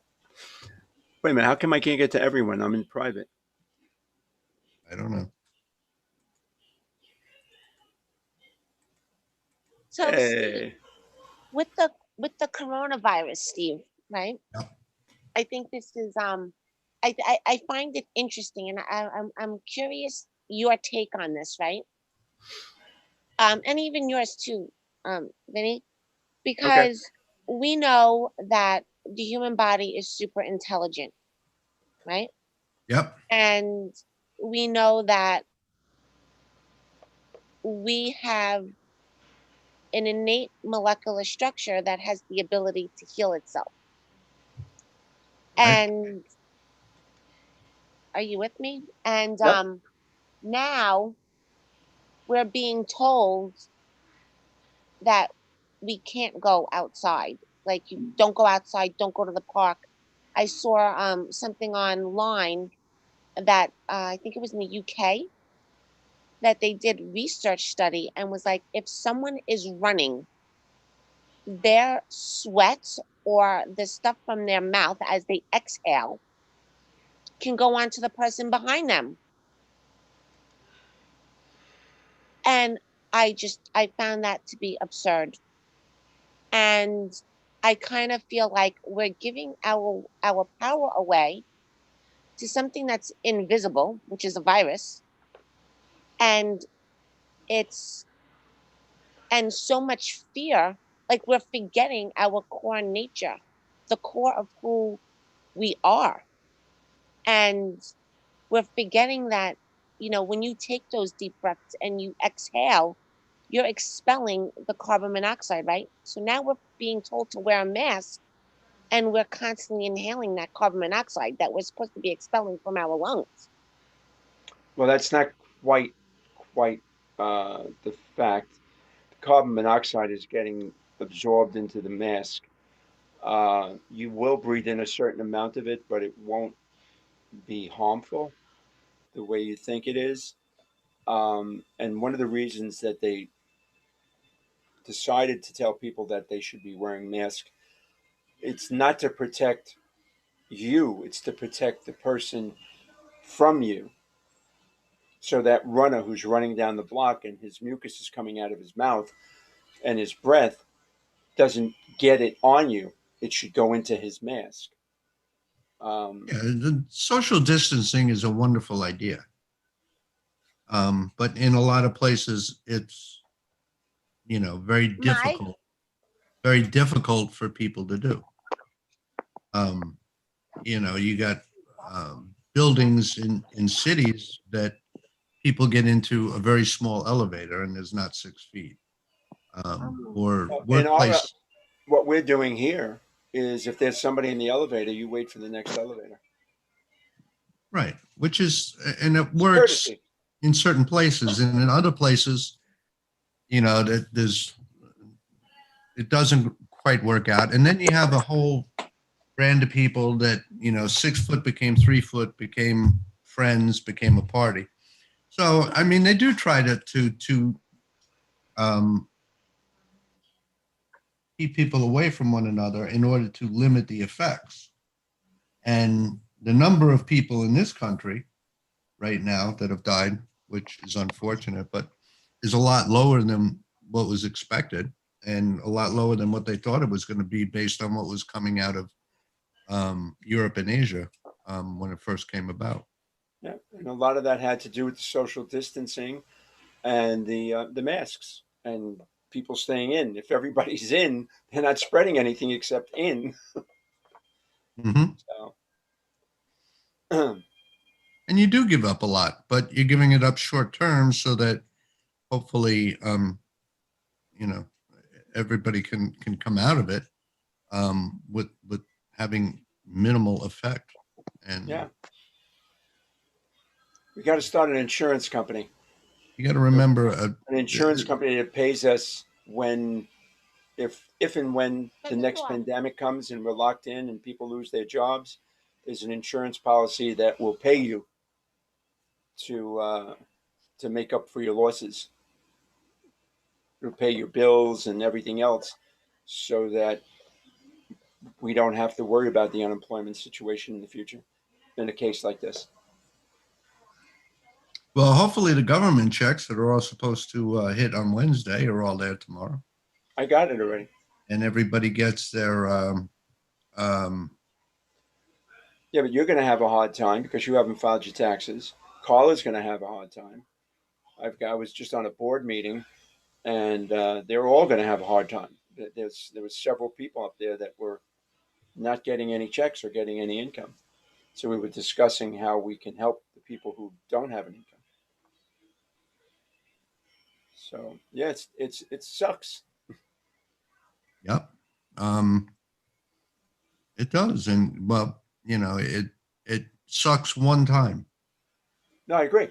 Speaker 4: minute. How come I can't get to everyone? I'm in private.
Speaker 1: I don't know.
Speaker 2: So Steve,
Speaker 4: Hey.
Speaker 2: with the coronavirus, Steve, right?
Speaker 1: Yep.
Speaker 2: I think this is I find it interesting, and I'm curious your take on this, right? And even yours too, Vinny,
Speaker 4: Okay.
Speaker 2: because we know that the human body is super intelligent, right?
Speaker 1: Yep.
Speaker 2: And we know that we have an innate molecular structure that has the ability to heal itself.
Speaker 1: Right.
Speaker 2: And are you with me? And
Speaker 4: Yep.
Speaker 2: now we're being told that we can't go outside. Like, you don't go outside, don't go to the park. I saw something online that I think it was in the UK, that they did research study and was like, if someone is running, their sweat or the stuff from their mouth as they exhale can go on to the person behind them. And I found that to be absurd. And I kind of feel like we're giving our power away to something that's invisible, which is a virus, and it's and so much fear, like we're forgetting our core nature, the core of who we are. And we're forgetting that, when you take those deep breaths and you exhale, you're expelling the carbon monoxide, right? So now we're being told to wear a mask, and we're constantly inhaling that carbon monoxide that we're supposed to be expelling from our lungs.
Speaker 4: Well, that's not quite the fact. Carbon monoxide is getting absorbed into the mask. You will breathe in a certain amount of it, but it won't be harmful the way you think it is. And one of the reasons that they decided to tell people that they should be wearing masks, it's not to protect you, it's to protect the person from you. So that runner who's running down the block and his mucus is coming out of his mouth and his breath doesn't get it on you, it should go into his mask.
Speaker 1: Yeah, the social distancing is a wonderful idea. But in a lot of places, it's,
Speaker 2: Mike,
Speaker 1: very difficult for people to do. Um, you got buildings in cities that people get into a very small elevator and there's not 6 feet. Or
Speaker 4: And
Speaker 1: workplace,
Speaker 4: what we're doing here is if there's somebody in the elevator, you wait for the next elevator.
Speaker 1: right? Which is, and it
Speaker 4: It's
Speaker 1: works
Speaker 4: courtesy.
Speaker 1: in certain places, and in other places, that it doesn't quite work out. And then you have a whole brand of people that 6 foot became 3 foot, became friends, became a party. So I mean, they do try to um, keep people away from one another in order to limit the effects. And the number of people in this country right now that have died, which is unfortunate, but is a lot lower than what was expected and a lot lower than what they thought it was going to be based on what was coming out of Europe and Asia when it first came about.
Speaker 4: Yeah, and a lot of that had to do with the social distancing and the masks and people staying in. If everybody's in, they're not spreading anything except in.
Speaker 1: Hmm.
Speaker 4: So,
Speaker 1: And you do give up a lot, but you're giving it up short term so that hopefully, you know, everybody can come out of it with having minimal effect. And
Speaker 4: yeah, we got to start an insurance company.
Speaker 1: you got to remember,
Speaker 4: An insurance company that pays us when, if and when the next pandemic comes and we're locked in and people lose their jobs, there's an insurance policy that will pay you to make up for your losses. It'll pay your bills and everything else, so that we don't have to worry about the unemployment situation in the future in a case like this.
Speaker 1: Well, hopefully the government checks that are all supposed to hit on Wednesday are all there tomorrow,
Speaker 4: I got it already.
Speaker 1: and everybody gets their um,
Speaker 4: Yeah, but you're going to have a hard time because you haven't filed your taxes. Carla's going to have a hard time. I was just on a board meeting, and they're all going to have a hard time. There was several people up there that were not getting any checks or getting any income. So we were discussing how we can help the people who don't have an income. So yeah, it sucks.
Speaker 1: Yep. It does. And well, it sucks one time
Speaker 4: No, I agree.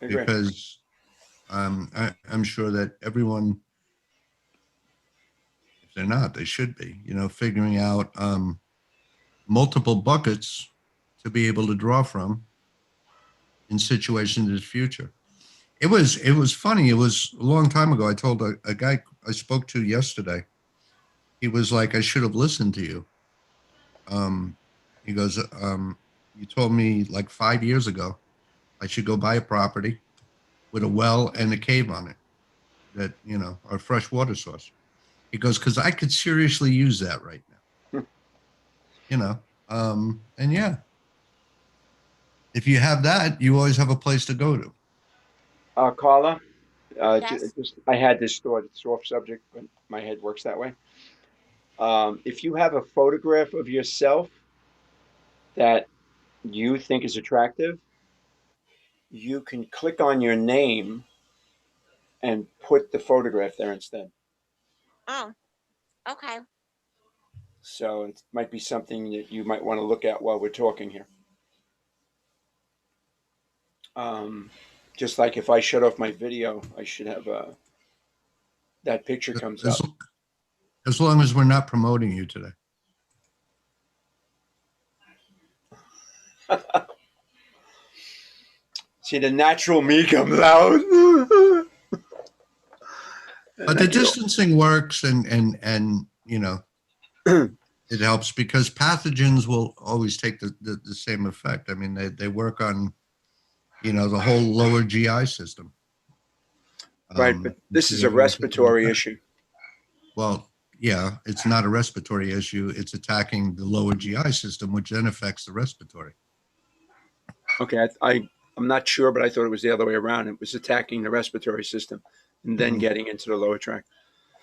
Speaker 4: I agree.
Speaker 1: because I'm sure that everyone, if they're not, they should be, figuring out multiple buckets to be able to draw from in situations in the future. It was funny. It was a long time ago. I told a guy I spoke to yesterday. He was like, I should have listened to you. He goes, you told me like 5 years ago I should go buy a property with a well and a cave on it that, are a fresh water source. He goes, because I could seriously use that right now. And yeah, if you have that, you always have a place to go to.
Speaker 4: Carla,
Speaker 2: Yes.
Speaker 4: I had this thought. It's off subject, but my head works that way. If you have a photograph of yourself that you think is attractive, you can click on your name and put the photograph there instead.
Speaker 2: Oh, okay.
Speaker 4: So it might be something that you might want to look at while we're talking here. Just like if I shut off my video, I should have that picture comes
Speaker 1: As,
Speaker 4: up.
Speaker 1: as long as we're not promoting you today.
Speaker 4: See, the natural me comes out.
Speaker 1: But the distancing works, and it helps because pathogens will always take the same effect. I mean, they work on, the whole lower GI system.
Speaker 4: Right, but this is a respiratory issue.
Speaker 1: Well, yeah, it's not a respiratory issue. It's attacking the lower GI system, which then affects the respiratory.
Speaker 4: Okay, I'm not sure, but I thought it was the other way around. It was attacking the respiratory system and then getting into the lower tract.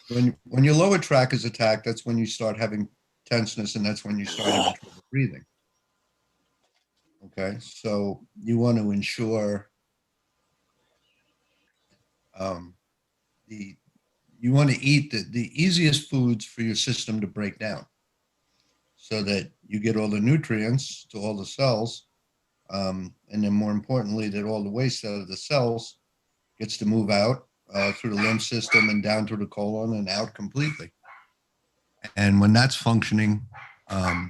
Speaker 1: When your lower tract is attacked, that's when you start having tenseness, and that's when you start having trouble breathing. Okay, so you want to ensure you want to eat the easiest foods for your system to break down, so that you get all the nutrients to all the cells, and then more importantly, that all the waste out of the cells gets to move out through the lymph system and down through the colon and out completely. And when that's functioning, at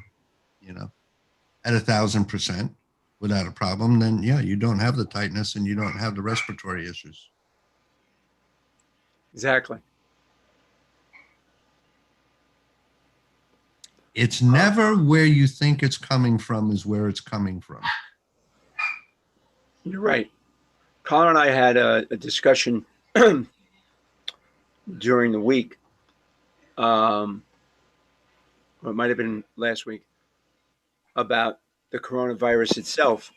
Speaker 1: 1,000% without a problem, then yeah, you don't have the tightness and you don't have the respiratory issues.
Speaker 4: Exactly.
Speaker 1: It's never where you think it's coming from is where it's coming from.
Speaker 4: You're right. Colin and I had a discussion during the week. Or it might have been last week, about the coronavirus itself.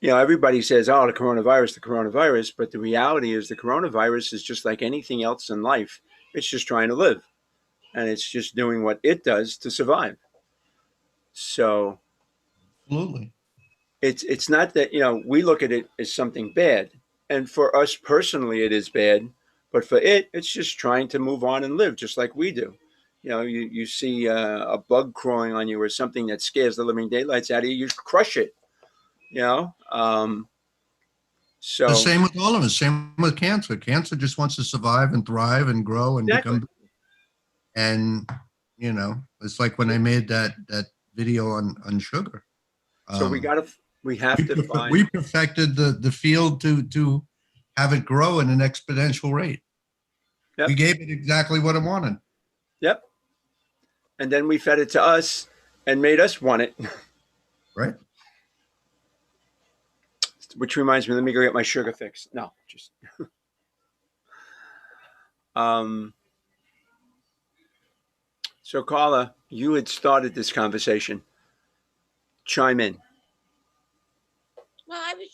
Speaker 4: Everybody says, oh, the coronavirus, but the reality is the coronavirus is just like anything else in life. It's just trying to live, and it's just doing what it does to survive. So
Speaker 1: Absolutely.
Speaker 4: it's not that, we look at it as something bad. And for us personally, it is bad, but for it's just trying to move on and live just like we do. You see a bug crawling on you or something that scares the living daylights out of you, you crush it. So
Speaker 1: The same with all of us, same with cancer. Cancer just wants to survive and thrive and grow and
Speaker 4: exactly.
Speaker 1: become, and it's like when I made that video on sugar.
Speaker 4: So we have to
Speaker 1: We
Speaker 4: find.
Speaker 1: perfected the field to have it grow at an exponential rate. We
Speaker 4: Yep.
Speaker 1: gave it exactly what it wanted.
Speaker 4: Yep. And then we fed it to us and made us want it.
Speaker 1: Right.
Speaker 4: Which reminds me, let me go get my sugar fix. No, just um so Carla, you had started this conversation. Chime in.
Speaker 2: Well, I was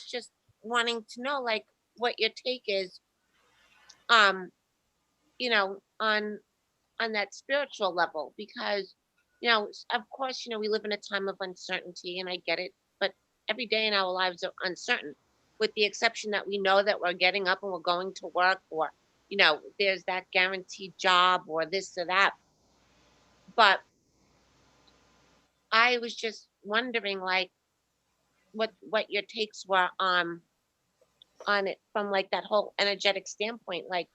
Speaker 2: just wanting to know, like, what your take is, um, on that spiritual level, because, of course, we live in a time of uncertainty, and I get it, but every day in our lives are uncertain, with the exception that we know that we're getting up and we're going to work, or, there's that guaranteed job or this or that. But I was just wondering, like, what your takes were on it from, like, that whole energetic standpoint. Like,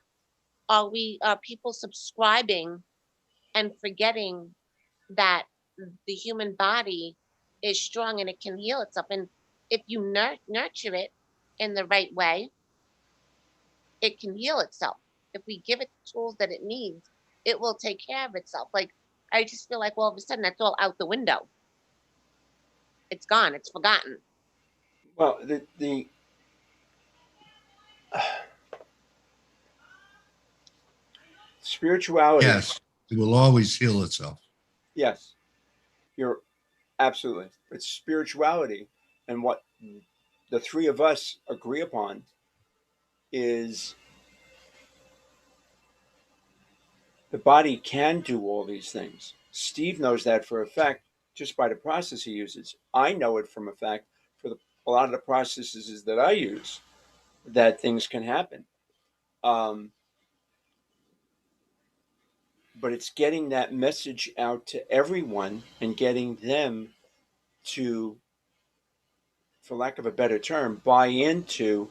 Speaker 2: are people subscribing and forgetting that the human body is strong and it can heal itself, and if you nurture it in the right way, it can heal itself. If we give it the tools that it needs, it will take care of itself. Like, I just feel like all of a sudden that's all out the window. It's gone, it's forgotten.
Speaker 4: Well, the spirituality.
Speaker 1: Yes, it will always heal itself.
Speaker 4: Yes, you're absolutely. It's spirituality, and what the three of us agree upon is the body can do all these things. Steve knows that for a fact just by the process he uses. I know it from a fact for a lot of the processes that I use that things can happen. Um, but it's getting that message out to everyone and getting them to, for lack of a better term, buy into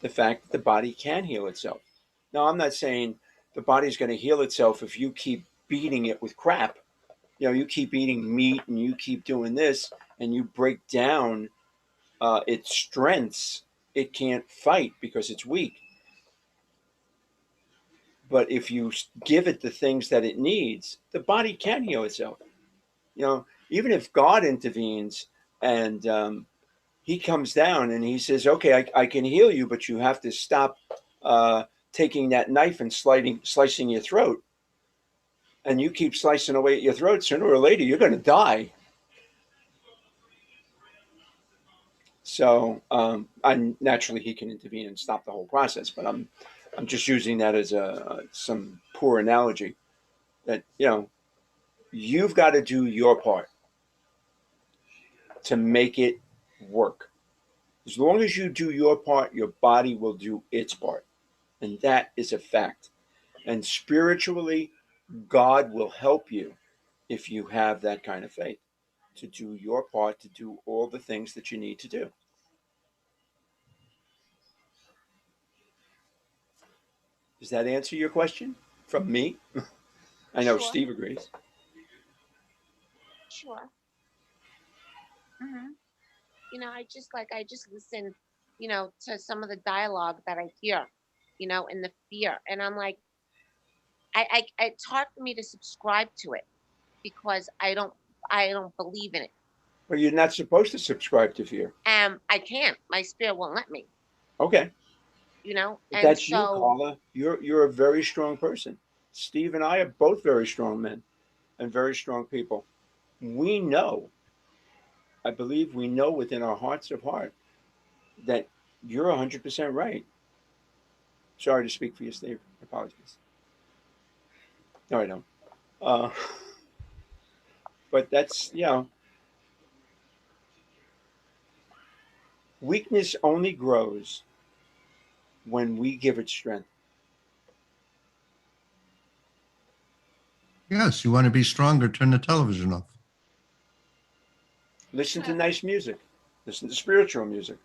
Speaker 4: the fact that the body can heal itself. Now, I'm not saying the body's going to heal itself if you keep beating it with crap. You keep eating meat and you keep doing this and you break down its strengths. It can't fight because it's weak. But if you give it the things that it needs, the body can heal itself. Even if God intervenes and he comes down and he says, "Okay, I can heal you, but you have to stop taking that knife and slicing your throat." And you keep slicing away at your throat, sooner or later you're going to die. So, I naturally he can intervene and stop the whole process, but I'm just using that as some poor analogy. That you've got to do your part to make it work. As long as you do your part, your body will do its part, and that is a fact. And spiritually, God will help you if you have that kind of faith to do your part, to do all the things that you need to do. Does that answer your question from me? I know
Speaker 2: Sure,
Speaker 4: Steve agrees.
Speaker 2: sure. Hmm. I just listen, to some of the dialogue that I hear, and the fear, and I'm like, it's hard for me to subscribe to it, because I don't believe in it.
Speaker 4: Well, you're not supposed to subscribe to fear.
Speaker 2: I can't. My spirit won't let me.
Speaker 4: Okay. If
Speaker 2: And
Speaker 4: that's you,
Speaker 2: so,
Speaker 4: Carla, you're a very strong person. Steve and I are both very strong men and very strong people. We know, I believe we know within our hearts of heart that you're 100% right. Sorry to speak for you, Steve. Apologies. No, I don't. Uh, but that's, weakness only grows when we give it strength.
Speaker 1: Yes, you want to be stronger, turn the television off.
Speaker 4: Listen to nice music. Listen to spiritual music.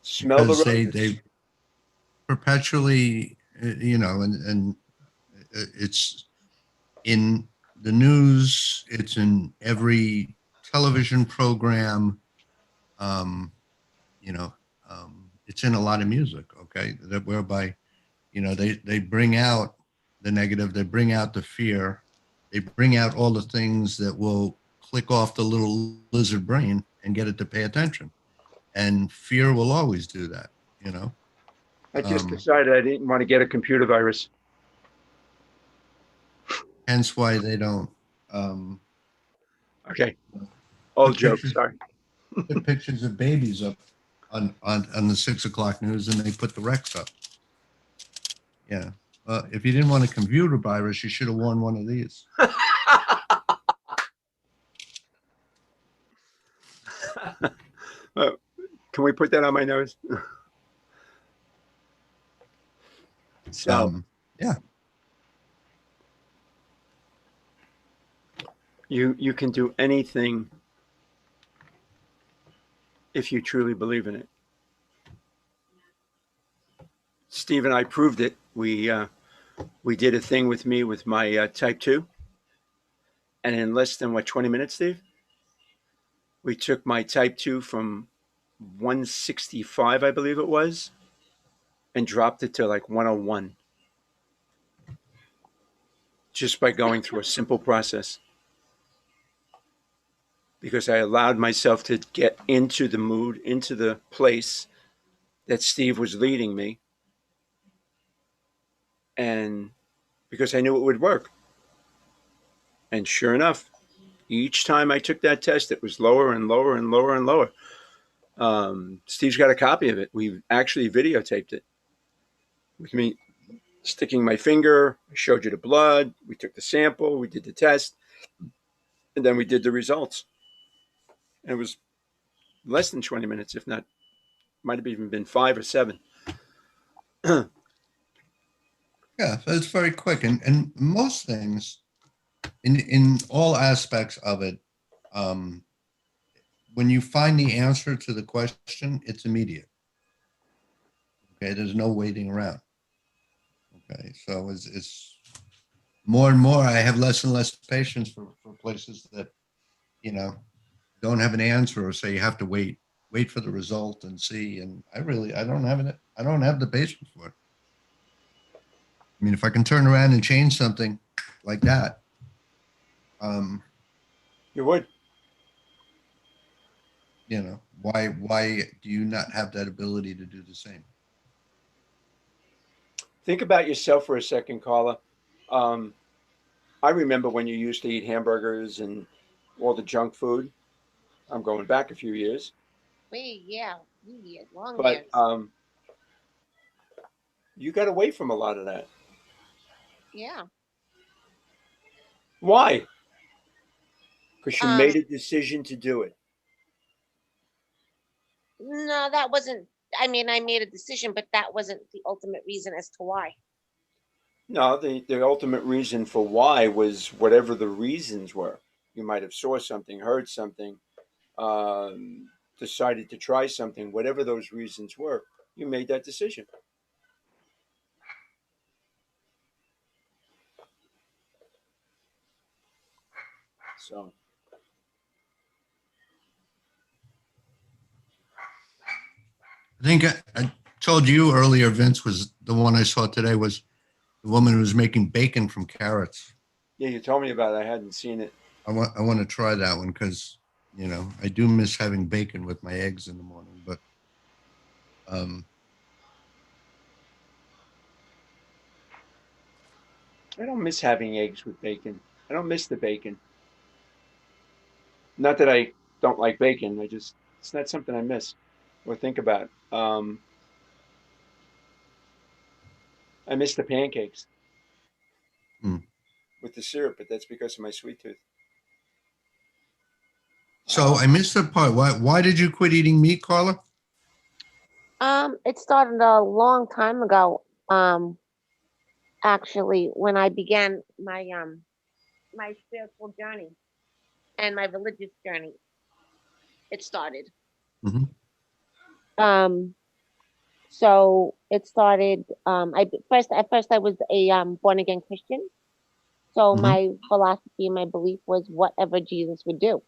Speaker 4: Smell the
Speaker 1: because
Speaker 4: roses.
Speaker 1: they perpetually, and it's in the news, it's in every television program, um, you know, it's in a lot of music, okay, that whereby, they bring out the negative, they bring out the fear, they bring out all the things that will click off the little lizard brain and get it to pay attention. And fear will always do that, you know.
Speaker 4: I just
Speaker 1: Um,
Speaker 4: decided I didn't want to get a computer virus.
Speaker 1: Hence why they don't um,
Speaker 4: Okay. Old
Speaker 1: put
Speaker 4: joke.
Speaker 1: pictures
Speaker 4: Sorry.
Speaker 1: put pictures of babies up on the 6 o'clock news, and they put the Rex up. Yeah. If you didn't want a computer virus, you should have worn one of these.
Speaker 4: Well, can we put that on my nose? So
Speaker 1: Yeah.
Speaker 4: you can do anything if you truly believe in it. Steve and I proved it. We did a thing with me with my type 2, and in less than 20 minutes, Steve, we took my type 2 from 165, I believe it was, and dropped it to like 101 just by going through a simple process. Because I allowed myself to get into the mood, into the place that Steve was leading me, and because I knew it would work. And sure enough, each time I took that test, it was lower and lower and lower and lower. Steve's got a copy of it. We actually videotaped it with me sticking my finger. I showed you the blood. We took the sample. We did the test. And then we did the results. And it was less than 20 minutes, if not, might have even been 5 or 7.
Speaker 1: Yeah, so it's very quick, and most things, in all aspects of it, um, when you find the answer to the question, it's immediate. Okay, there's no waiting around. Okay, so it's more and more. I have less and less patience for places that don't have an answer, or say you have to wait for the result and see. And I don't have it. I don't have the patience for it. I mean, if I can turn around and change something like that, um,
Speaker 4: You would.
Speaker 1: why do you not have that ability to do the same?
Speaker 4: Think about yourself for a second, Carla. Um, I remember when you used to eat hamburgers and all the junk food. I'm going back a few years.
Speaker 2: Yeah, long
Speaker 4: But
Speaker 2: years.
Speaker 4: you got away from a lot of that.
Speaker 2: Yeah.
Speaker 4: Why? Because you
Speaker 2: Um,
Speaker 4: made a decision to do it.
Speaker 2: no, that wasn't, I mean, I made a decision, but that wasn't the ultimate reason as to why.
Speaker 4: No, the ultimate reason for why was whatever the reasons were. You might have saw something, heard something, decided to try something. Whatever those reasons were, you made that decision. So
Speaker 1: I think I told you earlier, Vince, was the one I saw today was the woman who was making bacon from carrots.
Speaker 4: yeah, you told me about it. I hadn't seen it.
Speaker 1: I want to try that one because I do miss having bacon with my eggs in the morning. But um,
Speaker 4: I don't miss having eggs with bacon. I don't miss the bacon. Not that I don't like bacon. It's not something I miss or think about. I miss the pancakes
Speaker 1: hmm.
Speaker 4: with the syrup, but that's because of my sweet tooth.
Speaker 1: So I missed the part. Why did you quit eating meat, Carla?
Speaker 2: It started a long time ago. Actually, when I began my spiritual journey and my religious journey, it started.
Speaker 1: Mhm.
Speaker 2: So it started, at first I was a born again Christian. So
Speaker 1: Mhm.
Speaker 2: my philosophy and my belief was whatever Jesus would do.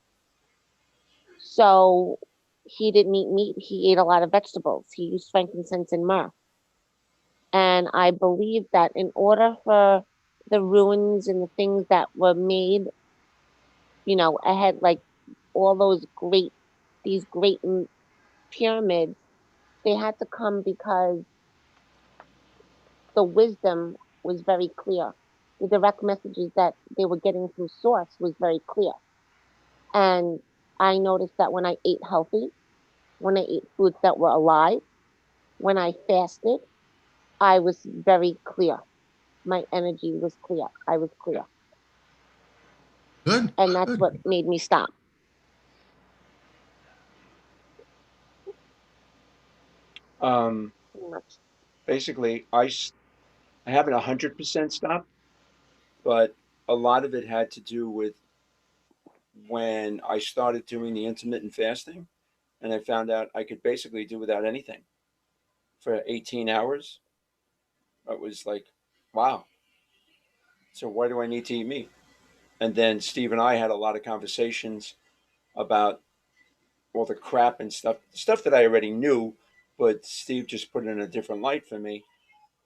Speaker 2: So he didn't eat meat, he ate a lot of vegetables. He used frankincense and myrrh. And I believe that in order for the ruins and the things that were made, ahead, like all these great pyramids, they had to come because the wisdom was very clear. The direct messages that they were getting from source was very clear. And I noticed that when I ate healthy, when I ate foods that were alive, when I fasted, I was very clear. My energy was clear. I was clear.
Speaker 1: Good.
Speaker 2: And that's
Speaker 1: Good.
Speaker 2: what made me stop. Pretty much.
Speaker 4: Basically, I haven't 100% stopped, but a lot of it had to do with when I started doing the intermittent fasting, and I found out I could basically do without anything for 18 hours. It was like, wow. So why do I need to eat meat? And then Steve and I had a lot of conversations about all the crap and stuff that I already knew, but Steve just put it in a different light for me,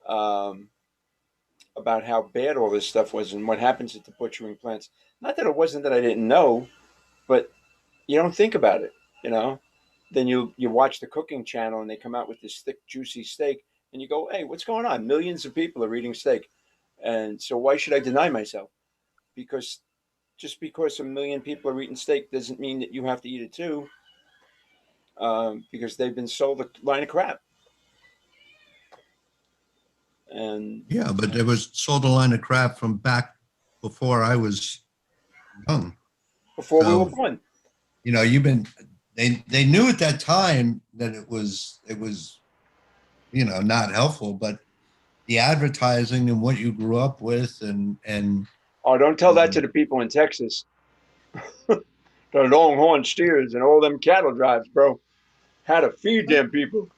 Speaker 4: um, about how bad all this stuff was and what happens at the butchering plants. Not that it wasn't that I didn't know, but you don't think about it, you know. Then you watch the cooking channel and they come out with this thick, juicy steak, and you go, "Hey, what's going on? Millions of people are eating steak, and so why should I deny myself? Because just because a million people are eating steak doesn't mean that you have to eat it too, because they've been sold a line of crap." And
Speaker 1: Yeah, but there was sold a line of crap from back before I was young.
Speaker 4: before we were
Speaker 1: So,
Speaker 4: born,
Speaker 1: you've been they knew at that time that it was not helpful, but the advertising and what you grew up with and
Speaker 4: oh, don't tell that to
Speaker 1: um,
Speaker 4: the people in Texas. The longhorn steers and all them cattle drives, bro. How to feed them people.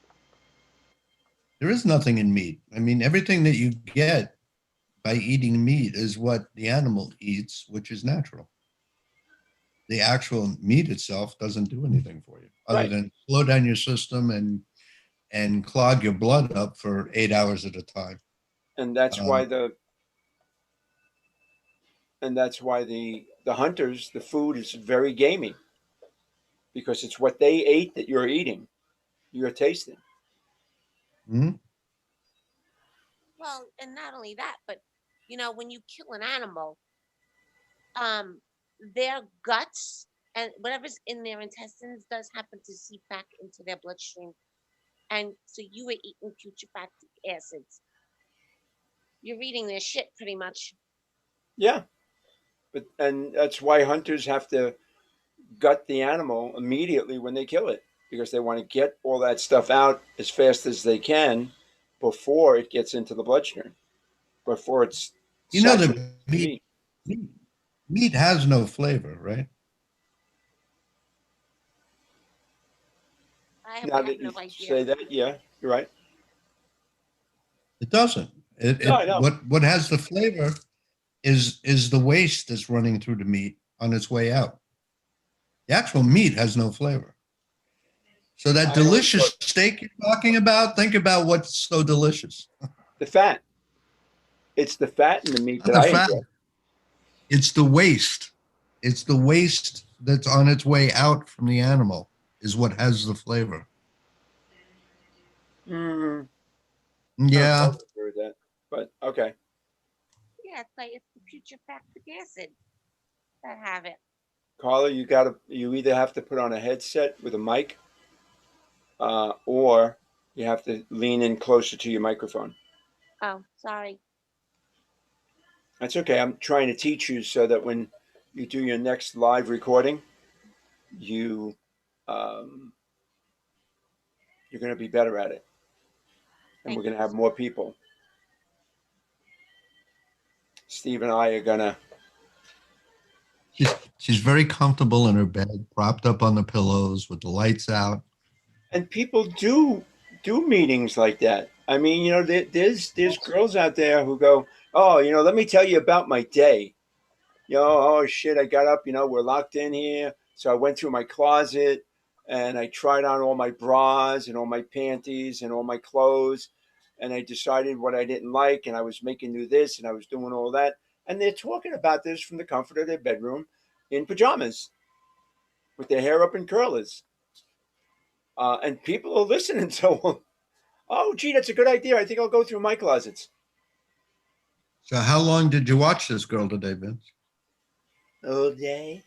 Speaker 1: there is nothing in meat. I mean, everything that you get by eating meat is what the animal eats, which is natural. The actual meat itself doesn't do anything for you other
Speaker 4: Right.
Speaker 1: than slow down your system and clog your blood up for 8 hours at a time.
Speaker 4: And that's
Speaker 1: Um,
Speaker 4: why the hunters, the food is very gamey because it's what they ate that you're eating, you're tasting.
Speaker 1: mhm.
Speaker 2: Well, and not only that, but when you kill an animal, um, their guts and whatever's in their intestines does happen to seep back into their bloodstream. And so you were eating putrefacic acids. You're eating their shit pretty much.
Speaker 4: Yeah, and that's why hunters have to gut the animal immediately when they kill it because they want to get all that stuff out as fast as they can before it gets into the bloodstream, before it's
Speaker 1: The
Speaker 4: saturated with
Speaker 1: meat,
Speaker 4: meat.
Speaker 1: meat meat has no flavor, right?
Speaker 4: Now
Speaker 2: have
Speaker 4: that
Speaker 2: no
Speaker 4: you
Speaker 2: idea.
Speaker 4: say that, yeah, you're right.
Speaker 1: It doesn't.
Speaker 4: No, I know.
Speaker 1: What has the flavor is the waste that's running through the meat on its way out. The actual meat has no flavor. So that
Speaker 4: I always thought
Speaker 1: delicious steak you're talking about, think about what's so delicious.
Speaker 4: the fat. It's the fat in the meat
Speaker 1: Not
Speaker 4: that
Speaker 1: the
Speaker 4: I
Speaker 1: fat.
Speaker 4: enjoy.
Speaker 1: It's the waste. It's the waste that's on its way out from the animal is what has the flavor.
Speaker 4: Mm, I don't
Speaker 1: Yeah.
Speaker 4: totally agree with that, but okay.
Speaker 2: Yeah, it's the putrefacic acid that have it.
Speaker 4: Carla, you either have to put on a headset with a mic, or you have to lean in closer to your microphone.
Speaker 2: Oh, sorry.
Speaker 4: That's okay. I'm trying to teach you so that when you do your next live recording, you um, you're going to be better at it, and we're
Speaker 2: Thank
Speaker 4: going
Speaker 2: you.
Speaker 4: to have more people. Steve and I are going to.
Speaker 1: She's very comfortable in her bed, propped up on the pillows with the lights out.
Speaker 4: And people do meetings like that. I mean, there's girls out there who go, oh, let me tell you about my day. Oh shit, I got up. We're locked in here, so I went through my closet and I tried on all my bras and all my panties and all my clothes, and I decided what I didn't like, and I was making do this and I was doing all that, and they're talking about this from the comfort of their bedroom in pajamas with their hair up in curlers. And people are listening to them. Oh, gee, that's a good idea. I think I'll go through my closets.
Speaker 1: So how long did you watch this girl today, Vince?
Speaker 4: All day.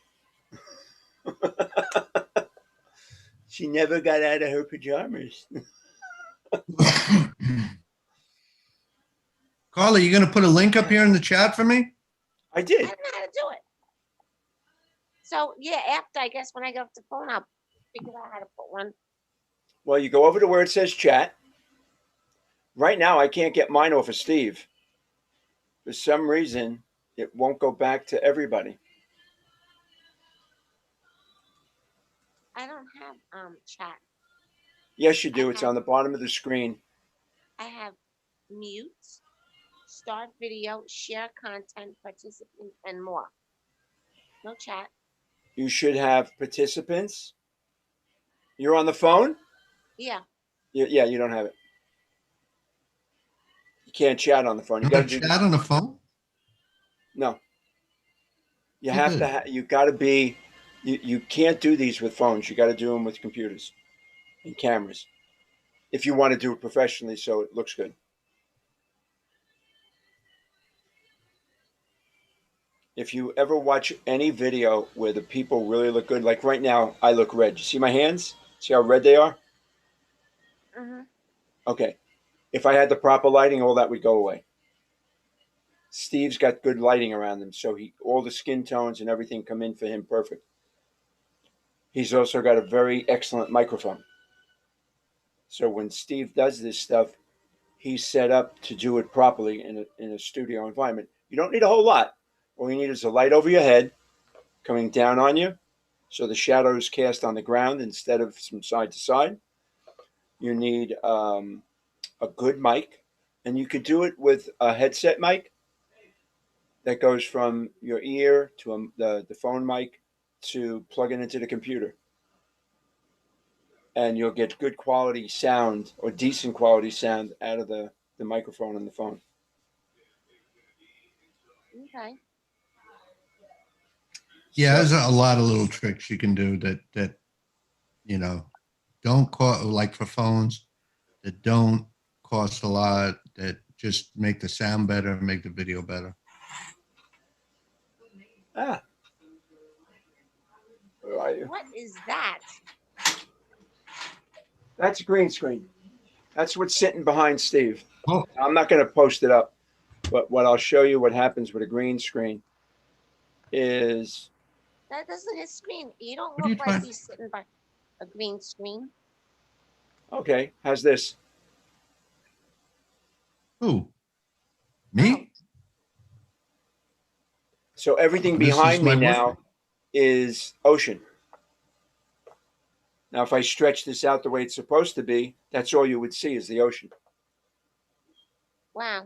Speaker 4: She never got out of her pajamas.
Speaker 1: Carla, you going to put a link up here in the chat for me?
Speaker 4: I
Speaker 2: I
Speaker 4: did.
Speaker 2: don't know how to do it. So yeah, after I guess when I get off the phone, I'll figure out how to put one.
Speaker 4: Well, you go over to where it says chat. Right now, I can't get mine off of Steve. For some reason, it won't go back to everybody.
Speaker 2: I don't have chat.
Speaker 4: Yes, you do. It's on the bottom of the screen.
Speaker 2: I have mute, start video, share content, participant, and more. No chat.
Speaker 4: You should have participants. You're on the phone?
Speaker 2: Yeah.
Speaker 4: Yeah, you don't have it. You can't chat on the phone. You got to do
Speaker 1: chat on the phone?
Speaker 4: No. You
Speaker 1: Oh,
Speaker 4: have
Speaker 1: good.
Speaker 4: to. You got to be. You can't do these with phones. You got to do them with computers and cameras if you want to do it professionally, so it looks good. If you ever watch any video where the people really look good, like right now, I look red. You see my hands? See how red they are?
Speaker 2: Mm-hmm.
Speaker 4: Okay. If I had the proper lighting, all that would go away. Steve's got good lighting around him, so all the skin tones and everything come in for him perfect. He's also got a very excellent microphone. So when Steve does this stuff, he's set up to do it properly in a studio environment. You don't need a whole lot. All you need is a light over your head coming down on you, so the shadows cast on the ground instead of from side to side. You need a good mic, and you could do it with a headset mic that goes from your ear to the phone mic to plug it into the computer. And you'll get good quality sound or decent quality sound out of the microphone on the phone.
Speaker 2: Okay.
Speaker 1: Yeah, there's
Speaker 4: So,
Speaker 1: a lot of little tricks you can do that don't cost, like for phones, that don't cost a lot, that just make the sound better, make the video better.
Speaker 4: where are you?
Speaker 2: What is that?
Speaker 4: That's a green screen. That's what's sitting behind Steve.
Speaker 1: Oh,
Speaker 4: I'm not going to post it up, but what I'll show you what happens with a green screen is
Speaker 2: That doesn't his screen. You don't
Speaker 1: what are
Speaker 2: look
Speaker 1: you
Speaker 2: like
Speaker 1: trying?
Speaker 2: he's sitting by a green screen.
Speaker 4: okay. How's this?
Speaker 1: Who? Me?
Speaker 4: So everything
Speaker 1: This is
Speaker 4: behind me
Speaker 1: my
Speaker 4: now is ocean. Now, if I stretch this out the way it's supposed to be, that's all you would see is the ocean.
Speaker 2: Wow.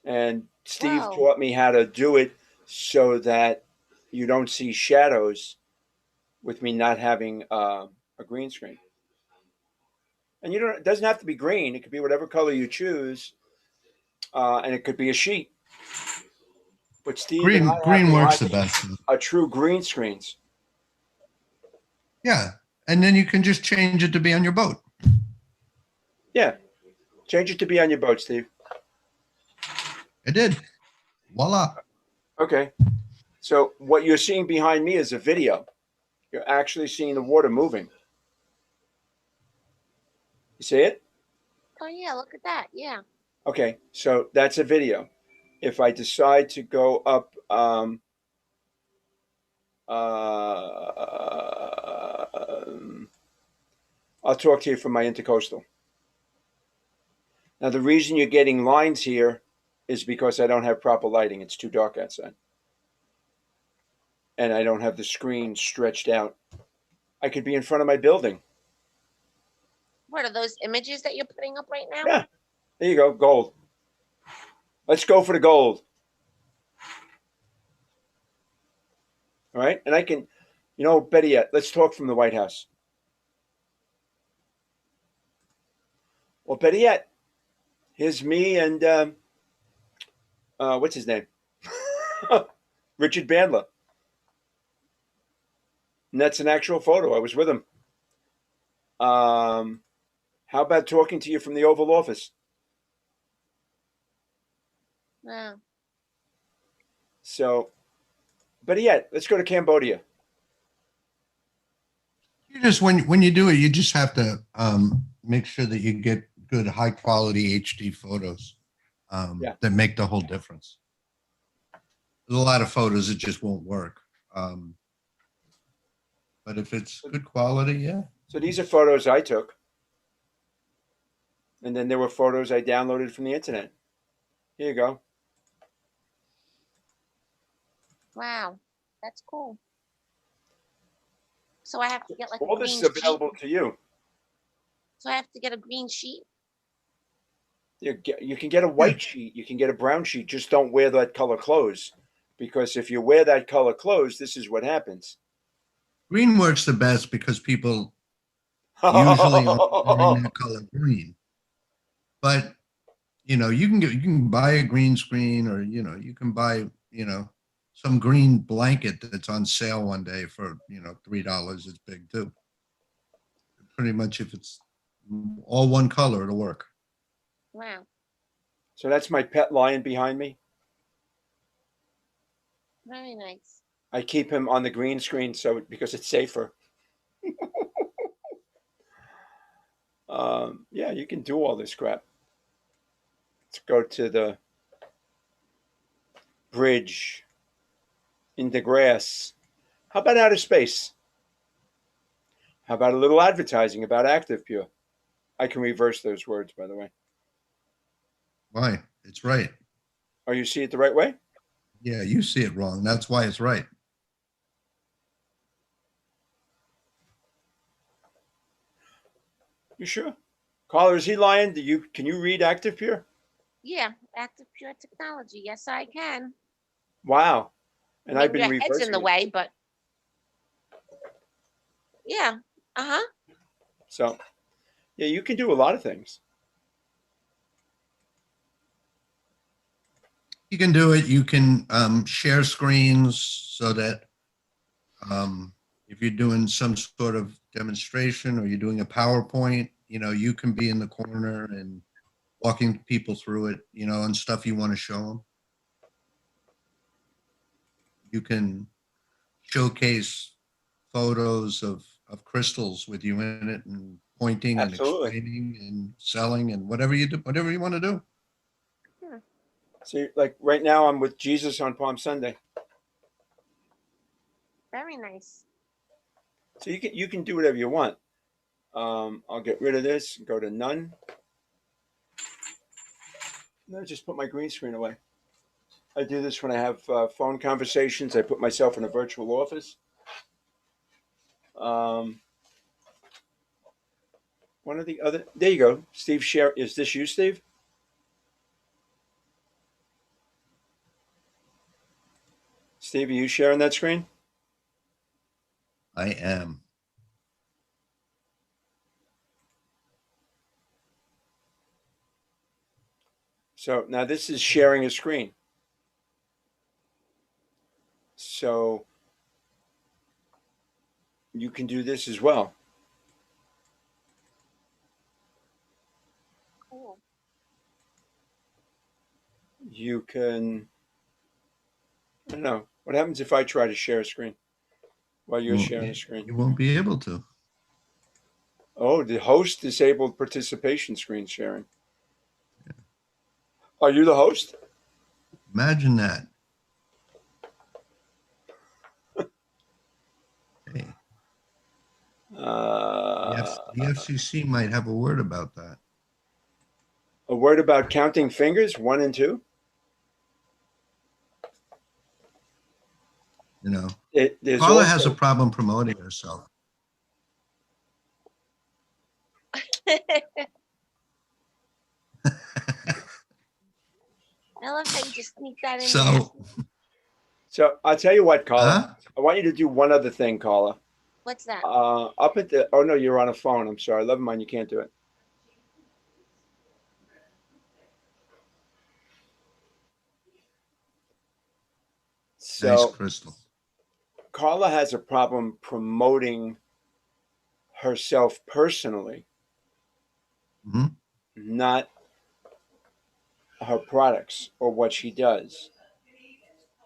Speaker 4: And Steve
Speaker 2: Whoa.
Speaker 4: taught me how to do it so that you don't see shadows with me not having a green screen. And it doesn't have to be green. It could be whatever color you choose, and it could be a sheet. But Steve and I have
Speaker 1: green works the
Speaker 4: watched
Speaker 1: best.
Speaker 4: a true green screens.
Speaker 1: Yeah, and then you can just change it to be on your boat.
Speaker 4: Yeah, change it to be on your boat, Steve.
Speaker 1: I did. Voila.
Speaker 4: Okay. So what you're seeing behind me is a video. You're actually seeing the water moving. You see it?
Speaker 2: Oh yeah, look at that. Yeah.
Speaker 4: Okay, so that's a video. If I decide to go up, I'll talk to you from my intercoastal. Now, the reason you're getting lines here is because I don't have proper lighting. It's too dark outside. And I don't have the screen stretched out. I could be in front of my building
Speaker 2: What are those images that you're putting up right now?
Speaker 4: Yeah. There you go. Gold. Let's go for the gold. All right. And I can, better yet, let's talk from the White House. Well, better yet, here's me and what's his name? Richard Bandler. And that's an actual photo. I was with him. How about talking to you from the Oval Office?
Speaker 2: Wow.
Speaker 4: So, better yet, let's go to Cambodia.
Speaker 1: You just when you do it, you just have to make sure that you get good high quality HD photos
Speaker 4: Yeah.
Speaker 1: that make the whole difference. There's a lot of photos that just won't work. But if it's good quality, yeah.
Speaker 4: So these are photos I took. And then there were photos I downloaded from the internet. Here you go.
Speaker 2: Wow. That's cool. So I have to get like
Speaker 4: All
Speaker 2: a
Speaker 4: this
Speaker 2: green
Speaker 4: is available
Speaker 2: sheet.
Speaker 4: to you.
Speaker 2: So I have to get a green sheet.
Speaker 4: You can get a white sheet. You can get a brown sheet. Just don't wear that color clothes. Because if you wear that color clothes, this is what happens.
Speaker 1: Green works the best because people usually aren't wearing that color green. But you can buy a green screen, or you can buy some green blanket that's on sale one day for $3. It's big too. Pretty much, if it's all one color, it'll work.
Speaker 2: Wow.
Speaker 4: So that's my pet lion behind me.
Speaker 2: Very nice.
Speaker 4: I keep him on the green screen because it's safer. Yeah, you can do all this crap. Let's go to the bridge in the grass. How about outer space? How about a little advertising about Active Pure? I can reverse those words, by the way.
Speaker 1: Why? It's right.
Speaker 4: Oh, you see it the right way?
Speaker 1: Yeah, you see it wrong. That's why it's right.
Speaker 4: You sure? Caller, is he lying? Can you read Active Pure?
Speaker 2: Yeah. Active Pure Technology. Yes, I can.
Speaker 4: Wow. And I've been
Speaker 2: Maybe your head's in
Speaker 4: reversing
Speaker 2: the
Speaker 4: it.
Speaker 2: way, but yeah. Uh-huh.
Speaker 4: So, yeah, you can do a lot of things.
Speaker 1: You can do it. You can share screens so that if you're doing some sort of demonstration or you're doing a PowerPoint, you can be in the corner and walking people through it, and stuff you want to show them. You can showcase photos of crystals with you in it and pointing and
Speaker 4: Absolutely.
Speaker 1: explaining and selling and whatever you do, whatever you want to do.
Speaker 4: So, like right now, I'm with Jesus on Palm Sunday.
Speaker 2: Very nice.
Speaker 4: So you can do whatever you want. I'll get rid of this. Go to none. No, just put my green screen away. I do this when I have phone conversations. I put myself in a virtual office. One of the other. There you go. Steve, share. Is this you, Steve? Steve, are you sharing that screen?
Speaker 1: I am.
Speaker 4: So now this is sharing a screen. So you can do this as well.
Speaker 2: Cool.
Speaker 4: You can. I don't know. What happens if I try to share a screen while you're sharing a screen?
Speaker 1: You won't be able to.
Speaker 4: Oh, the host disabled participation screen sharing. Are you the host?
Speaker 1: Imagine that. Hey, the FCC might have a word about that.
Speaker 4: A word about counting fingers, 1 and 2. There's
Speaker 1: Carla
Speaker 4: also,
Speaker 1: has a problem promoting herself.
Speaker 2: I love how you just sneak that in there.
Speaker 1: So,
Speaker 4: I'll tell you what, Carla.
Speaker 1: huh?
Speaker 4: I want you to do one other thing, Carla.
Speaker 2: What's that?
Speaker 4: Up at the. Oh no, you're on a phone. I'm sorry. Never mind. You can't do it.
Speaker 1: Nice
Speaker 4: So
Speaker 1: crystal.
Speaker 4: Carla has a problem promoting herself personally,
Speaker 1: Hmm.
Speaker 4: not her products or what she does.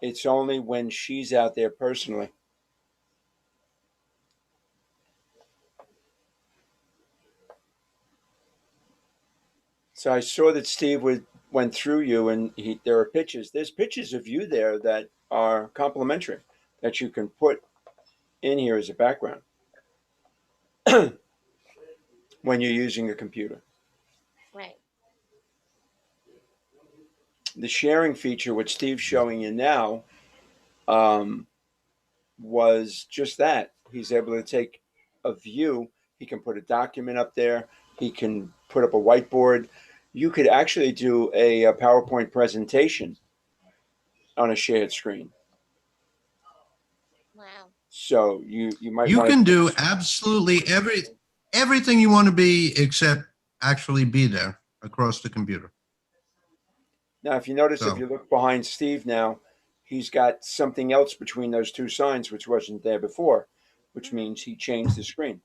Speaker 4: It's only when she's out there personally. So I saw that Steve went through you, and there are pictures. There's pictures of you there that are complimentary that you can put in here as a background when you're using a computer.
Speaker 2: Right.
Speaker 4: The sharing feature, which Steve's showing you now, um, was just that. He's able to take a view. He can put a document up there. He can put up a whiteboard. You could actually do a PowerPoint presentation on a shared screen.
Speaker 2: Wow.
Speaker 4: So you might
Speaker 1: You
Speaker 4: want
Speaker 1: can
Speaker 4: to.
Speaker 1: do absolutely everything you want to be except actually be there across the computer.
Speaker 4: Now, if you notice, if
Speaker 1: So,
Speaker 4: you look behind Steve now, he's got something else between those two signs, which wasn't there before, which means he changed the screen.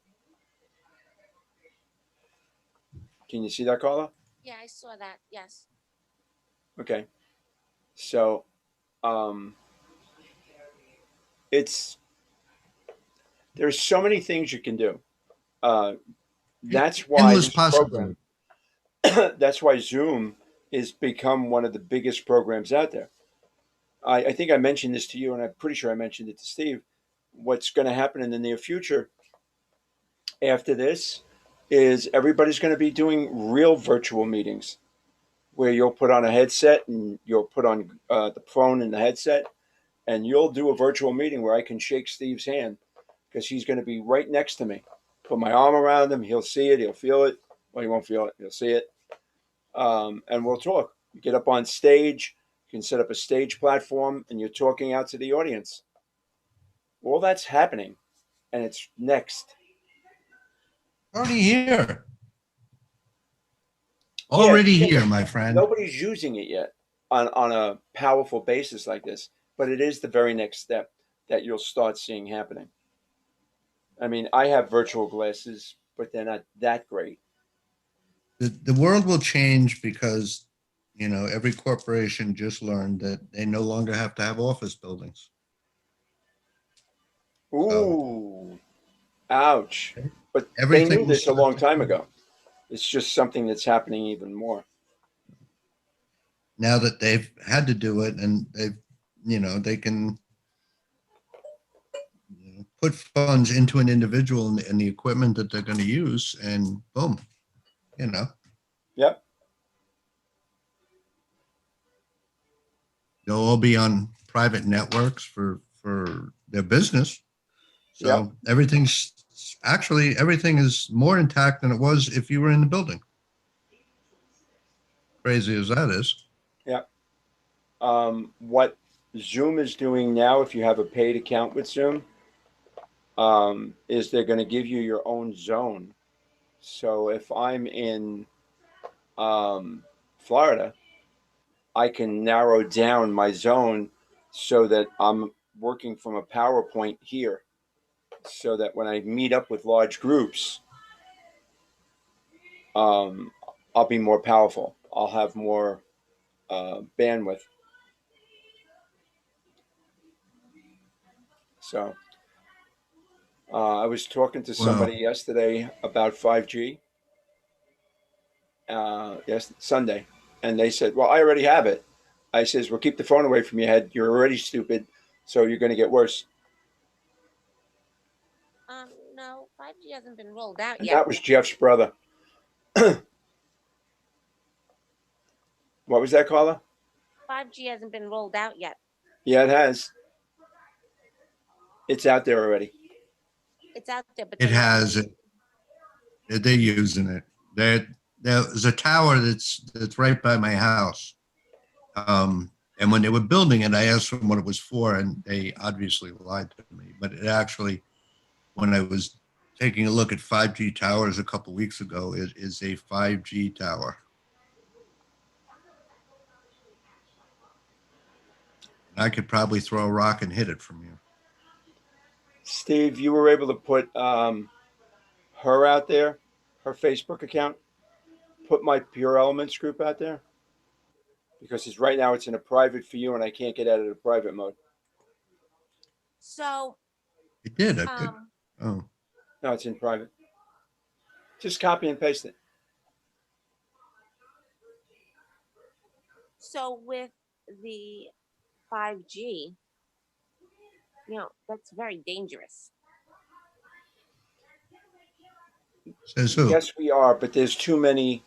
Speaker 4: Can you see that, Carla?
Speaker 2: Yeah, I saw that. Yes.
Speaker 4: Okay. So, um, it's there's so many things you can do. Uh, that's why
Speaker 1: endless
Speaker 4: this program,
Speaker 1: possibility.
Speaker 4: that's why Zoom has become one of the biggest programs out there. I think I mentioned this to you, and I'm pretty sure I mentioned it to Steve. What's going to happen in the near future after this is everybody's going to be doing real virtual meetings where you'll put on a headset and you'll put on the phone and the headset, and you'll do a virtual meeting where I can shake Steve's hand because he's going to be right next to me. Put my arm around him. He'll see it. He'll feel it. Well, he won't feel it. He'll see it. And we'll talk. You get up on stage. You can set up a stage platform, and you're talking out to the audience. All that's happening, and it's next.
Speaker 1: Already here.
Speaker 4: Yeah,
Speaker 1: Already
Speaker 4: yeah,
Speaker 1: here, my friend.
Speaker 4: nobody's using it yet on a powerful basis like this, but it is the very next step that you'll start seeing happening. I mean, I have virtual glasses, but they're not that great.
Speaker 1: The world will change because, every corporation just learned that they no longer have to have office buildings. So
Speaker 4: Ooh, ouch. But they
Speaker 1: everything
Speaker 4: knew
Speaker 1: will
Speaker 4: this a
Speaker 1: start
Speaker 4: long
Speaker 1: to
Speaker 4: time
Speaker 1: change.
Speaker 4: ago. It's just something that's happening even more.
Speaker 1: Now that they've had to do it and they can put funds into an individual and the equipment that they're going to use, and boom, you know,
Speaker 4: Yep.
Speaker 1: they'll all be on private networks for their business.
Speaker 4: Yep.
Speaker 1: So everything is more intact than it was if you were in the building. Crazy as that is.
Speaker 4: Yep. What Zoom is doing now, if you have a paid account with Zoom, is they're going to give you your own zone. So if I'm in Florida, I can narrow down my zone so that I'm working from a PowerPoint here, so that when I meet up with large groups, um, I'll be more powerful. I'll have more bandwidth. So I was talking to
Speaker 1: Well,
Speaker 4: somebody yesterday about 5G. Yes, Sunday, and they said, "Well, I already have it." I says, "Well, keep the phone away from your head. You're already stupid, so you're going to get worse."
Speaker 2: No, 5G hasn't been rolled out
Speaker 4: And
Speaker 2: yet.
Speaker 4: that was Jeff's brother. What was that, Carla?
Speaker 2: 5G hasn't been rolled out yet.
Speaker 4: Yeah, it has. It's out there already.
Speaker 2: It's out there, but
Speaker 1: it
Speaker 2: they're not.
Speaker 1: has it. They're using it. There's a tower that's right by my house. And when they were building it, I asked them what it was for, and they obviously lied to me. But it actually, when I was taking a look at 5G towers a couple weeks ago, it is a 5G tower. And I could probably throw a rock and hit it from here.
Speaker 4: Steve, you were able to put her out there, her Facebook account. Put my Pure Elements group out there because right now it's in a private for you, and I can't get out of the private mode.
Speaker 2: So,
Speaker 1: It did. I could. Oh,
Speaker 4: No, it's in private. Just copy and paste it.
Speaker 2: so with the 5G, that's very dangerous.
Speaker 1: says who?
Speaker 4: Yes, we are, but there's too many.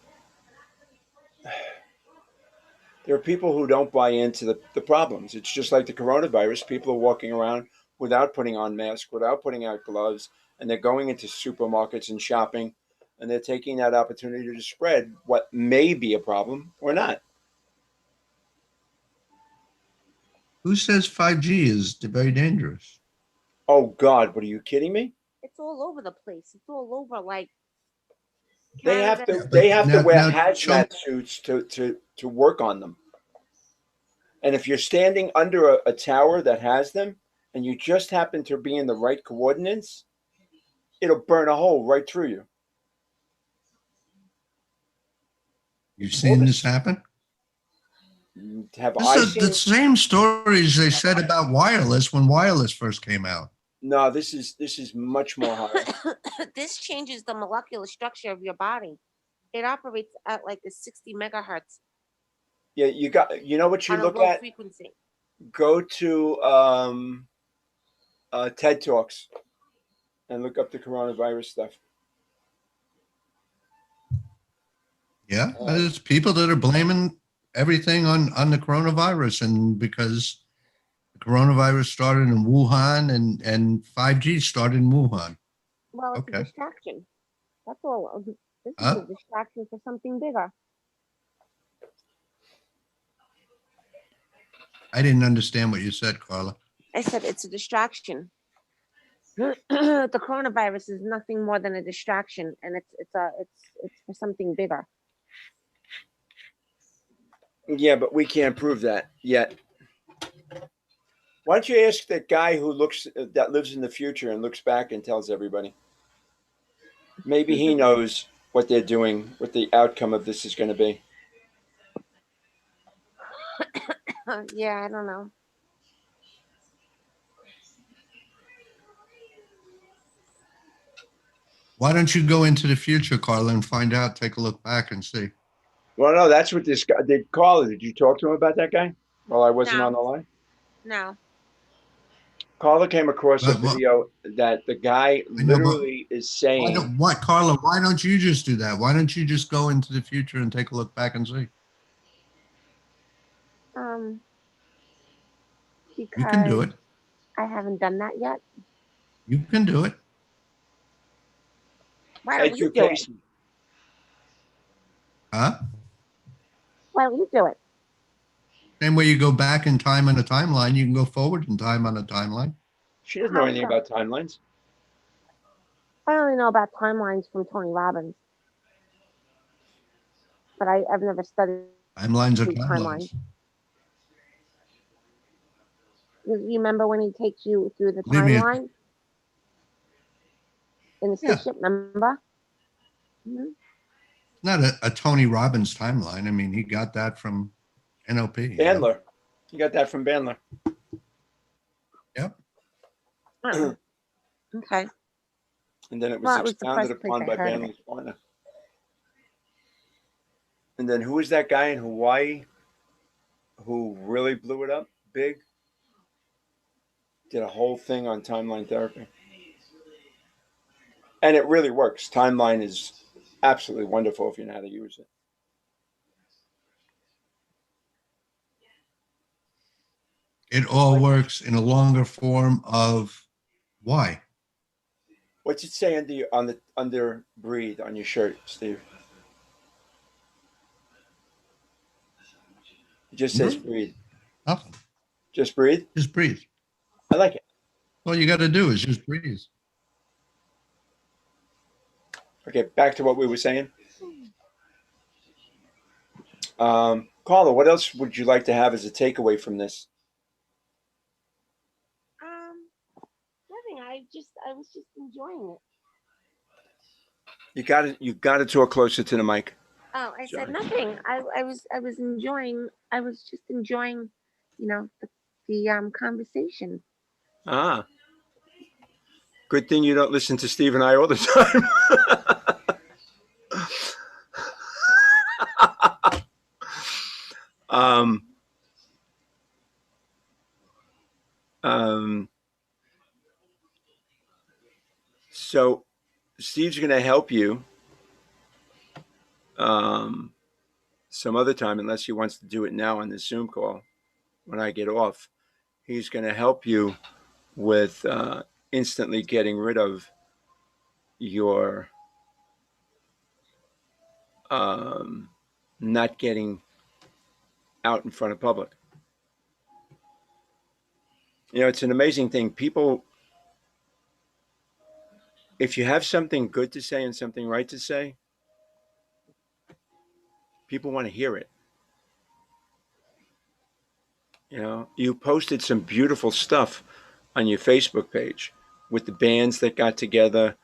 Speaker 4: There are people who don't buy into the problems. It's just like the coronavirus. People are walking around without putting on masks, without putting out gloves, and they're going into supermarkets and shopping, and they're taking that opportunity to spread what may be a problem or not.
Speaker 1: Who says 5G is very dangerous?
Speaker 4: Oh, God, what are you kidding me?
Speaker 2: It's all over the place. It's all over, like
Speaker 4: They have
Speaker 2: Canada.
Speaker 4: to. They have to
Speaker 1: Now-
Speaker 4: wear
Speaker 1: now
Speaker 4: hazmat suits to work on them. And if you're standing under a tower that has them, and you just happen to be in the right coordinates, it'll burn a hole right through you.
Speaker 1: You've seen this happen?
Speaker 4: Have I
Speaker 1: This is
Speaker 4: seen?
Speaker 1: the same stories they said about wireless when wireless first came out.
Speaker 4: No, this is much more higher.
Speaker 2: This changes the molecular structure of your body. It operates at like a 60 megahertz
Speaker 4: Yeah, you know what you
Speaker 2: on a
Speaker 4: look
Speaker 2: low
Speaker 4: at?
Speaker 2: frequency.
Speaker 4: Go to TED Talks and look up the coronavirus stuff.
Speaker 1: Yeah, there's people that are blaming everything on the coronavirus, and because the coronavirus started in Wuhan and 5G started in Wuhan.
Speaker 2: Well, it's
Speaker 1: Okay.
Speaker 2: a distraction. That's all. This is
Speaker 1: Huh?
Speaker 2: a distraction for something bigger.
Speaker 1: I didn't understand what you said, Carla.
Speaker 2: I said it's a distraction. The coronavirus is nothing more than a distraction, and it's for something bigger.
Speaker 4: Yeah, but we can't prove that yet. Why don't you ask that guy that lives in the future and looks back and tells everybody? Maybe he knows what they're doing, what the outcome of this is going to be.
Speaker 2: Yeah, I don't know.
Speaker 1: Why don't you go into the future, Carla, and find out, take a look back and see?
Speaker 4: Well, no, that's what this guy did. Carla, did you talk to him about that guy while I wasn't
Speaker 2: No.
Speaker 4: on the line?
Speaker 2: No.
Speaker 4: Carla came across a
Speaker 1: But what-
Speaker 4: video that the guy
Speaker 1: I know, but
Speaker 4: literally is saying,
Speaker 1: Carla, why don't you just do that? Why don't you just go into the future and take a look back and see? You can do
Speaker 2: Because
Speaker 1: it.
Speaker 2: I haven't done that yet.
Speaker 1: You can do it.
Speaker 2: Why
Speaker 4: "Hey,
Speaker 2: don't you
Speaker 4: Q
Speaker 2: do it?
Speaker 4: Casey,
Speaker 1: Huh?
Speaker 2: Why don't you do it?
Speaker 1: Same way you go back in time on a timeline, you can go forward in time on a timeline.
Speaker 4: she doesn't know
Speaker 2: How
Speaker 4: anything
Speaker 2: come?
Speaker 4: about timelines."
Speaker 2: I only know about timelines from Tony Robbins, but I've never studied
Speaker 1: Timelines are
Speaker 2: timelines.
Speaker 1: timelines.
Speaker 2: You remember when he takes you through the
Speaker 1: Believe me,
Speaker 2: timeline in the
Speaker 1: Yeah.
Speaker 2: spaceship? Remember? Mhm.
Speaker 1: It's not a Tony Robbins timeline. I mean, he got that from NLP. you know?
Speaker 4: Bandler. You got that from Bandler.
Speaker 1: Yep.
Speaker 2: Oh, okay.
Speaker 4: And then it was
Speaker 2: Well, it was the
Speaker 4: expounded
Speaker 2: first place
Speaker 4: upon
Speaker 2: I
Speaker 4: by
Speaker 2: heard of
Speaker 4: Bandler's partner. And then who was that guy in Hawaii who really blew it up big? Did a whole thing on timeline therapy. And it really works. Timeline is absolutely wonderful if you know how to use it.
Speaker 1: It all works in a longer form of why?
Speaker 4: What's it say under breathe on your shirt, Steve? It just says breathe.
Speaker 1: Nothing.
Speaker 4: Just breathe.
Speaker 1: Just breathe.
Speaker 4: I like it.
Speaker 1: All you got to do is just breathe.
Speaker 4: Okay, back to what we were saying. Carla, what else would you like to have as a takeaway from this?
Speaker 2: Nothing. I was just enjoying it.
Speaker 4: You got to talk closer to the mic.
Speaker 2: Oh, I
Speaker 4: Sorry.
Speaker 2: said nothing. I was enjoying. I was just enjoying, the conversation.
Speaker 4: Ah, good thing you don't listen to Steve and I all the time. So Steve's going to help you some other time, unless he wants to do it now on this Zoom call when I get off. He's going to help you with instantly getting rid of your not getting out in front of public. It's an amazing thing. People, if you have something good to say and something right to say, people want to hear it. You posted some beautiful stuff on your Facebook page with the bands that got together,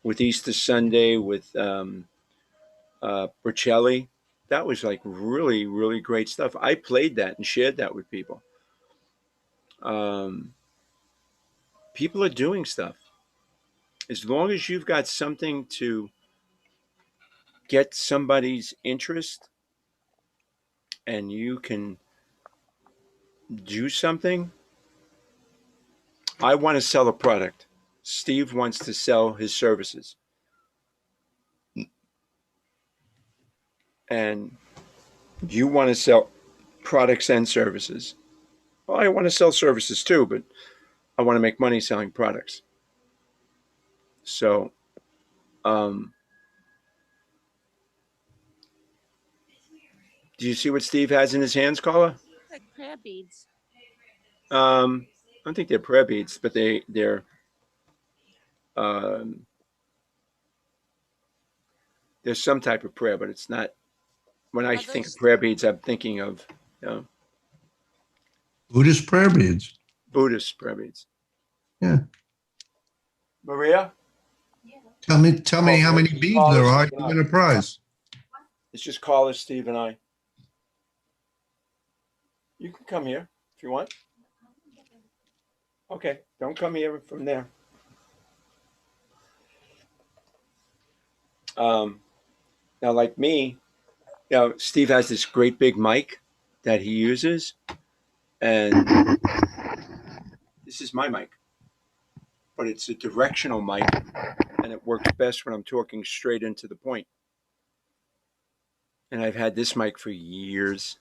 Speaker 4: with Easter Sunday, with Burchelli. That was like really, really great stuff. I played that and shared that with people. People are doing stuff. As long as you've got something to get somebody's interest and you can do something. I want to sell a product. Steve wants to sell his services. And you want to sell products and services. Well, I want to sell services too, but I want to make money selling products. So, do you see what Steve has in his hands, Carla?
Speaker 2: Like prayer beads.
Speaker 4: I don't think they're prayer beads, but they're there's some type of prayer, but it's not. When I think of prayer beads, I'm thinking of
Speaker 1: Buddhist prayer beads.
Speaker 4: Buddhist prayer beads.
Speaker 1: Yeah.
Speaker 4: Maria?
Speaker 1: Tell me how many beads there are. You win a prize.
Speaker 4: It's just Carla, Steve, and I. You can come here if you want. Okay, don't come here from there. Now, like me, Steve has this great big mic that he uses, and this is my mic, but it's a directional mic, and it works best when I'm talking straight into the point. And I've had this mic for years.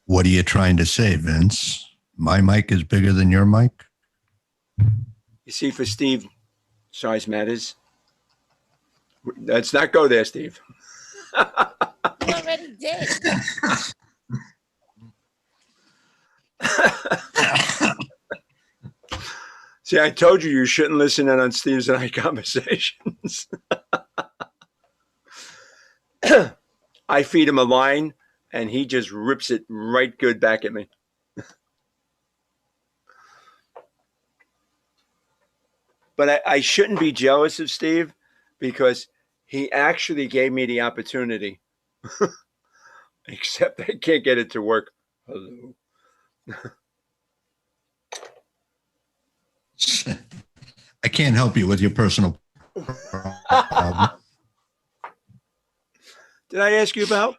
Speaker 1: What are you trying to say, Vince? My mic is bigger than your mic?
Speaker 4: You see, for Steve, size matters. Let's not go there, Steve.
Speaker 2: You already did.
Speaker 4: See, I told you shouldn't listen in on Steve's and I conversations. I feed him a line, and he just rips it right good back at me. But I shouldn't be jealous of Steve because he actually gave me the opportunity. Except I can't get it to work. Hello.
Speaker 1: I can't help you with your personal problem.
Speaker 4: Did I ask you about?